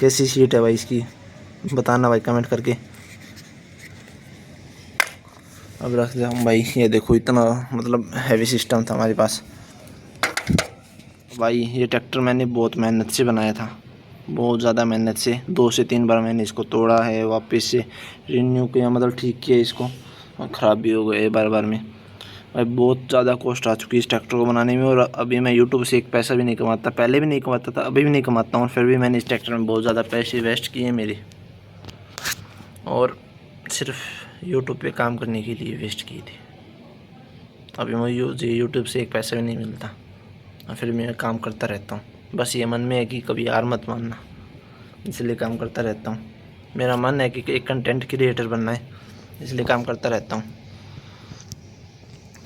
कैसी सीट है भाई इसकी, बताना भाई कमेंट करके। अब रख दिया हूँ भाई, ये देखो इतना मतलब हैवी सिस्टम था हमारे पास भाई। ये ट्रैक्टर मैंने बहुत मेहनत से बनाया था, बहुत ज़्यादा मेहनत से, 2 से 3 बार मैंने इसको तोड़ा है, वापस से रिन्यू किया, मतलब ठीक किया इसको, और ख़राब भी हो गए बार में भाई। बहुत ज़्यादा कॉस्ट आ चुकी है इस ट्रैक्टर को बनाने में। और अभी मैं यूट्यूब से एक पैसा भी नहीं कमाता, पहले भी नहीं कमाता था, अभी भी नहीं कमाता हूँ, फिर भी मैंने इस ट्रैक्टर में बहुत ज़्यादा पैसे वेस्ट किए मेरे, और सिर्फ यूट्यूब पे काम करने के लिए वेस्ट किए थे। अभी मुझे यूट्यूब से एक पैसा भी नहीं मिलता और फिर मैं काम करता रहता हूँ। बस ये मन में है कि कभी हार मत मानना, इसलिए काम करता रहता हूँ। मेरा मन है कि एक कंटेंट क्रिएटर बनना है, इसलिए काम करता रहता हूँ।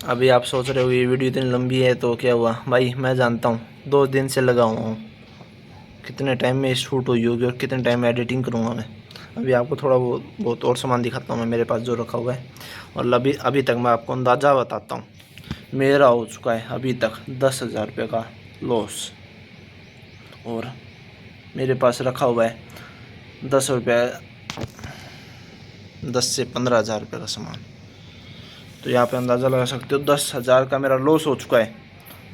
अभी आप सोच रहे हो ये वीडियो इतनी लंबी है तो क्या हुआ भाई, मैं जानता हूँ 2 दिन से लगा हुआ हूँ। कितने टाइम में शूट हुई होगी और कितने टाइम में एडिटिंग करूँगा मैं। अभी आपको थोड़ा बहुत और सामान दिखाता हूँ मैं मेरे पास जो रखा हुआ है। और अभी तक मैं आपको अंदाज़ा बताता हूँ, मेरा हो चुका है अभी तक 10,000 रुपये का लॉस। और मेरे पास रखा हुआ है 10 से 15,000 रुपये का सामान। तो यहाँ पे अंदाज़ा लगा सकते हो 10,000 का मेरा लॉस हो चुका है।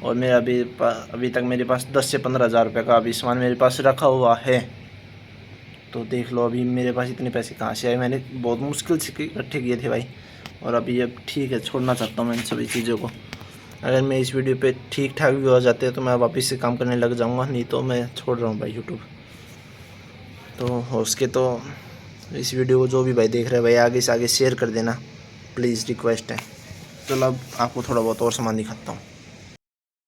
और मेरा अभी तक मेरे पास 10 से 15,000 रुपये का अभी सामान मेरे पास रखा हुआ है। तो देख लो अभी मेरे पास इतने पैसे कहाँ से आए। मैंने बहुत मुश्किल से इकट्ठे किए थे भाई। और अभी अब ठीक है, छोड़ना चाहता हूँ मैं इन सभी चीज़ों को। अगर मैं इस वीडियो पे ठीक ठाक भी हो जाते हैं तो मैं वापस से काम करने लग जाऊँगा, नहीं तो मैं छोड़ रहा हूँ भाई यूट्यूब। तो हो सके तो इस वीडियो को जो भी भाई देख रहे हैं भाई आगे से आगे शेयर कर देना प्लीज़, रिक्वेस्ट है। चलो अब आपको थोड़ा बहुत और सामान दिखाता हूँ।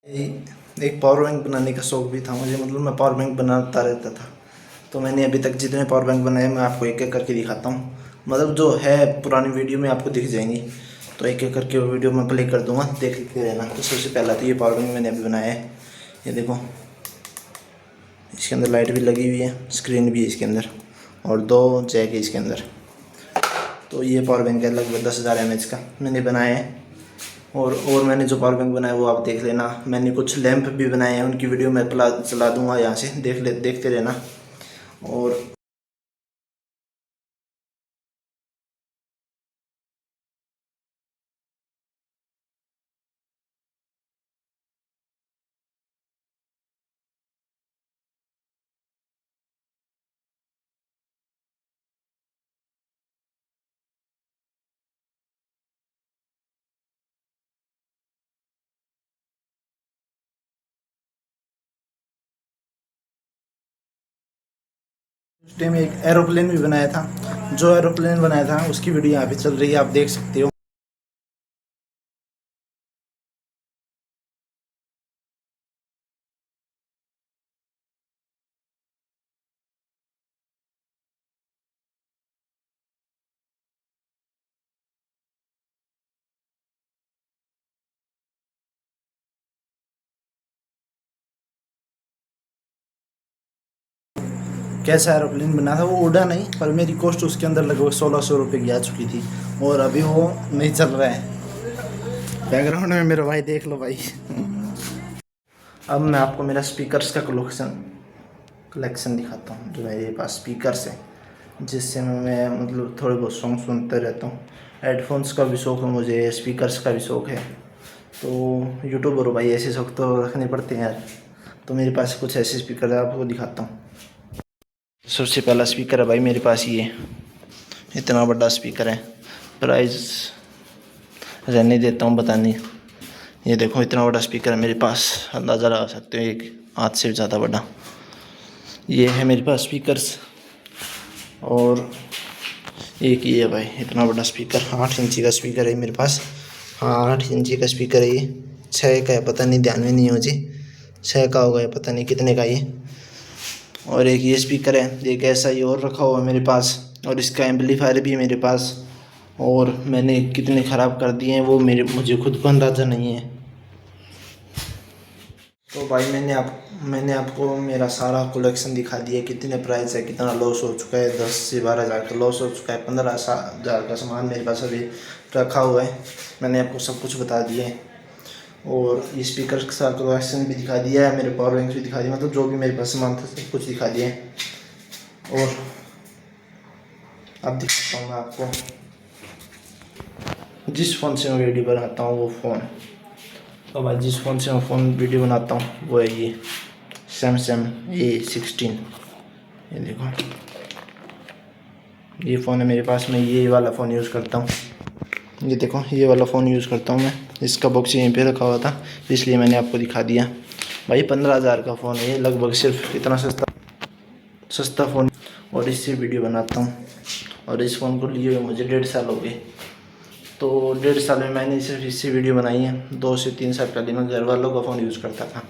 एक पावर बैंक बनाने का शौक़ भी था मुझे, मतलब मैं पावर बैंक बनाता रहता था। तो मैंने अभी तक जितने पावर बैंक बनाए मैं आपको एक एक करके दिखाता हूँ। मतलब जो है पुरानी वीडियो में आपको दिख जाएंगी, तो एक एक करके वो वीडियो मैं प्ले कर दूँगा, देखते रहना। तो सबसे पहला तो ये पावर बैंक मैंने अभी बनाया है, ये देखो। इसके अंदर लाइट भी लगी हुई है, स्क्रीन भी है इसके अंदर, और 2 जैक है इसके अंदर। तो ये पावर बैंक है लगभग 10,000 mAh का मैंने बनाया है। और मैंने जो पावर बैंक बनाया वो आप देख लेना। मैंने कुछ लैंप भी बनाए हैं, उनकी वीडियो मैं चला दूँगा यहाँ से, देखते रहना। और उस टाइम एक एरोप्लेन भी बनाया था, जो एरोप्लेन बनाया था उसकी वीडियो यहाँ पे चल रही है, आप देख सकते हो। कैसा एरोप्लेन बना था, वो उड़ा नहीं, पर मेरी कॉस्ट उसके अंदर लगभग 1,600 रुपये की आ चुकी थी। और अभी वो नहीं चल रहा है। बैकग्राउंड में मेरा भाई देख लो भाई। अब मैं आपको मेरा स्पीकर्स का कलेक्शन दिखाता हूँ, जो मेरे पास स्पीकर्स है, जिससे मैं मतलब थोड़े बहुत सॉन्ग सुनते रहता हूँ। हेडफोन्स का भी शौक़ है मुझे, स्पीकर्स का भी शौक़ है। तो यूट्यूबर हो भाई, ऐसे शौक़ तो रखने पड़ते हैं यार। तो मेरे पास कुछ ऐसे स्पीकर है, आपको दिखाता हूँ। सबसे पहला स्पीकर है भाई मेरे पास ये, इतना बड़ा स्पीकर है। प्राइस रहने देता हूँ बताने। ये देखो इतना बड़ा स्पीकर है मेरे पास, अंदाज़ा लगा सकते हो, एक हाथ से ज़्यादा बड़ा ये है मेरे पास स्पीकर्स। और एक ये है भाई, इतना बड़ा स्पीकर, 8 इंची का स्पीकर है मेरे पास। हाँ 8 इंची का स्पीकर है ये, 6 का है पता नहीं, ध्यान में नहीं है मुझे, 6 का होगा, पता नहीं कितने का ये। और एक ये स्पीकर है, एक ऐसा ही और रखा हुआ है मेरे पास। और इसका एम्पलीफायर भी है मेरे पास। और मैंने कितने ख़राब कर दिए हैं वो मुझे खुद को अंदाज़ा नहीं है। तो भाई मैंने आपको मेरा सारा कलेक्शन दिखा दिया, कितने प्राइस है, कितना लॉस हो चुका है। 10 से 12,000 का लॉस हो चुका है। 15,000 का सामान मेरे पास अभी रखा हुआ है, मैंने आपको सब कुछ बता दिया है। और ये स्पीकर के साथ कलेक्शन भी दिखा दिया है, मेरे पावर बैंक भी दिखा दिया, मतलब जो भी मेरे पास सामान था सब कुछ दिखा दिया है। और अब दिखाता हूँ मैं आपको जिस फ़ोन से मैं वीडियो बनाता हूँ वो फ़ोन। तो भाई जिस फ़ोन से मैं वीडियो बनाता हूँ वो है ये सैमसंग A16। ये देखो ये फ़ोन है मेरे पास, मैं ये वाला फ़ोन यूज़ करता हूँ। ये देखो ये वाला फ़ोन यूज़ करता हूँ मैं, इसका बॉक्स यहीं पे रखा हुआ था इसलिए मैंने आपको दिखा दिया। भाई 15,000 का फ़ोन है ये, लगभग सिर्फ इतना सस्ता फ़ोन। और इससे वीडियो बनाता हूँ। और इस फ़ोन को लिए हुए मुझे 1.5 साल हो गए। तो 1.5 साल में मैंने सिर्फ इससे वीडियो बनाई है। 2 से 3 साल पहले मैं घर वालों का फ़ोन यूज़ करता था।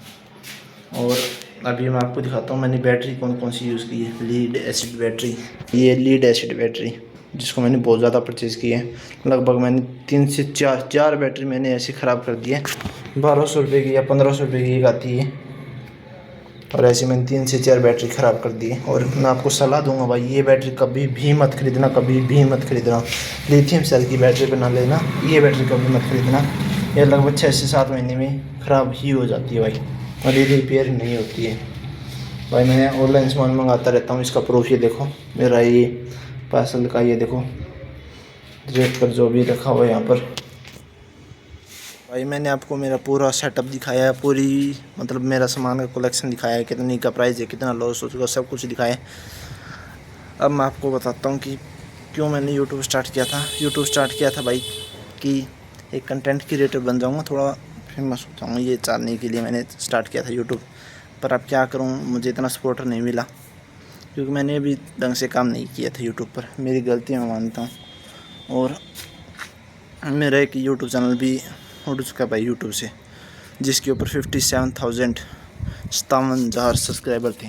और अभी मैं आपको दिखाता हूँ मैंने बैटरी कौन कौन सी यूज़ की है। लीड एसिड बैटरी, ये लीड एसिड बैटरी जिसको मैंने बहुत ज़्यादा परचेज़ की है। लगभग मैंने 3 से 4 बैटरी मैंने ऐसे ख़राब कर दी है। 1200 रुपये की या 1500 रुपये की एक आती है, और ऐसे मैंने 3 से 4 बैटरी ख़राब कर दी है। और मैं आपको सलाह दूंगा भाई, ये बैटरी कभी भी मत खरीदना, कभी भी मत खरीदना। लिथियम सेल की बैटरी पर ना लेना, ये बैटरी कभी मत खरीदना। ये लगभग 6 से 7 महीने में ख़राब ही हो जाती है भाई, और ये रिपेयर नहीं होती है भाई। मैं ऑनलाइन सामान मंगाता रहता हूँ, इसका प्रूफ ये देखो, मेरा ये पार्सल का ये देखो रेट पर जो भी रखा हुआ है यहाँ पर। भाई मैंने आपको मेरा पूरा सेटअप दिखाया है, पूरी मतलब मेरा सामान का कलेक्शन दिखाया है, कितनी का प्राइस है, कितना लॉस हो चुका, सब कुछ दिखाया है। अब मैं आपको बताता हूँ कि क्यों मैंने यूट्यूब स्टार्ट किया था। यूट्यूब स्टार्ट किया था भाई कि एक कंटेंट क्रिएटर बन जाऊँगा, थोड़ा फेमस हो जाऊँगा, ये चाहने के लिए मैंने स्टार्ट किया था यूट्यूब। पर अब क्या करूँ, मुझे इतना सपोर्टर नहीं मिला, क्योंकि मैंने अभी ढंग से काम नहीं किया था यूट्यूब पर। मेरी गलती मैं मानता हूँ। और मेरा एक यूट्यूब चैनल भी उठ चुका भाई यूट्यूब से, जिसके ऊपर 57,000 सब्सक्राइबर थे।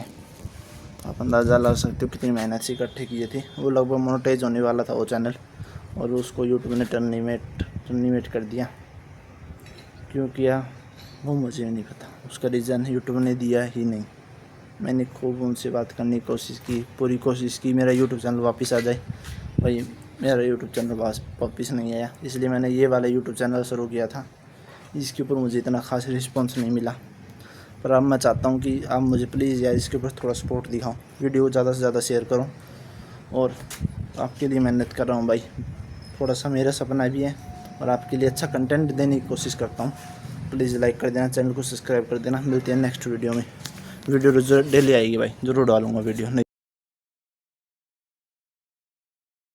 आप अंदाज़ा लगा सकते हो कितनी मेहनत से इकट्ठे किए थे। वो लगभग मोनेटाइज होने वाला था वो चैनल, और उसको यूट्यूब ने टर्मिनेट कर दिया। क्यों किया वो मुझे नहीं पता, उसका रीज़न यूट्यूब ने दिया ही नहीं। मैंने खूब उनसे बात करने की कोशिश की, पूरी कोशिश की मेरा यूट्यूब चैनल वापस आ जाए। भाई मेरा यूट्यूब चैनल वापस नहीं आया, इसलिए मैंने ये वाला यूट्यूब चैनल शुरू किया था, जिसके ऊपर मुझे इतना खास रिस्पॉन्स नहीं मिला। पर अब मैं चाहता हूँ कि आप मुझे प्लीज़ यार इसके ऊपर थोड़ा सपोर्ट दिखाओ, वीडियो ज़्यादा से ज़्यादा शेयर करो। और आपके लिए मेहनत कर रहा हूँ भाई, थोड़ा सा मेरा सपना भी है, और आपके लिए अच्छा कंटेंट देने की कोशिश करता हूँ। प्लीज़ लाइक कर देना, चैनल को सब्सक्राइब कर देना। मिलते हैं नेक्स्ट वीडियो में। वीडियो डेली आएगी भाई, ज़रूर डालूँगा वीडियो। नहीं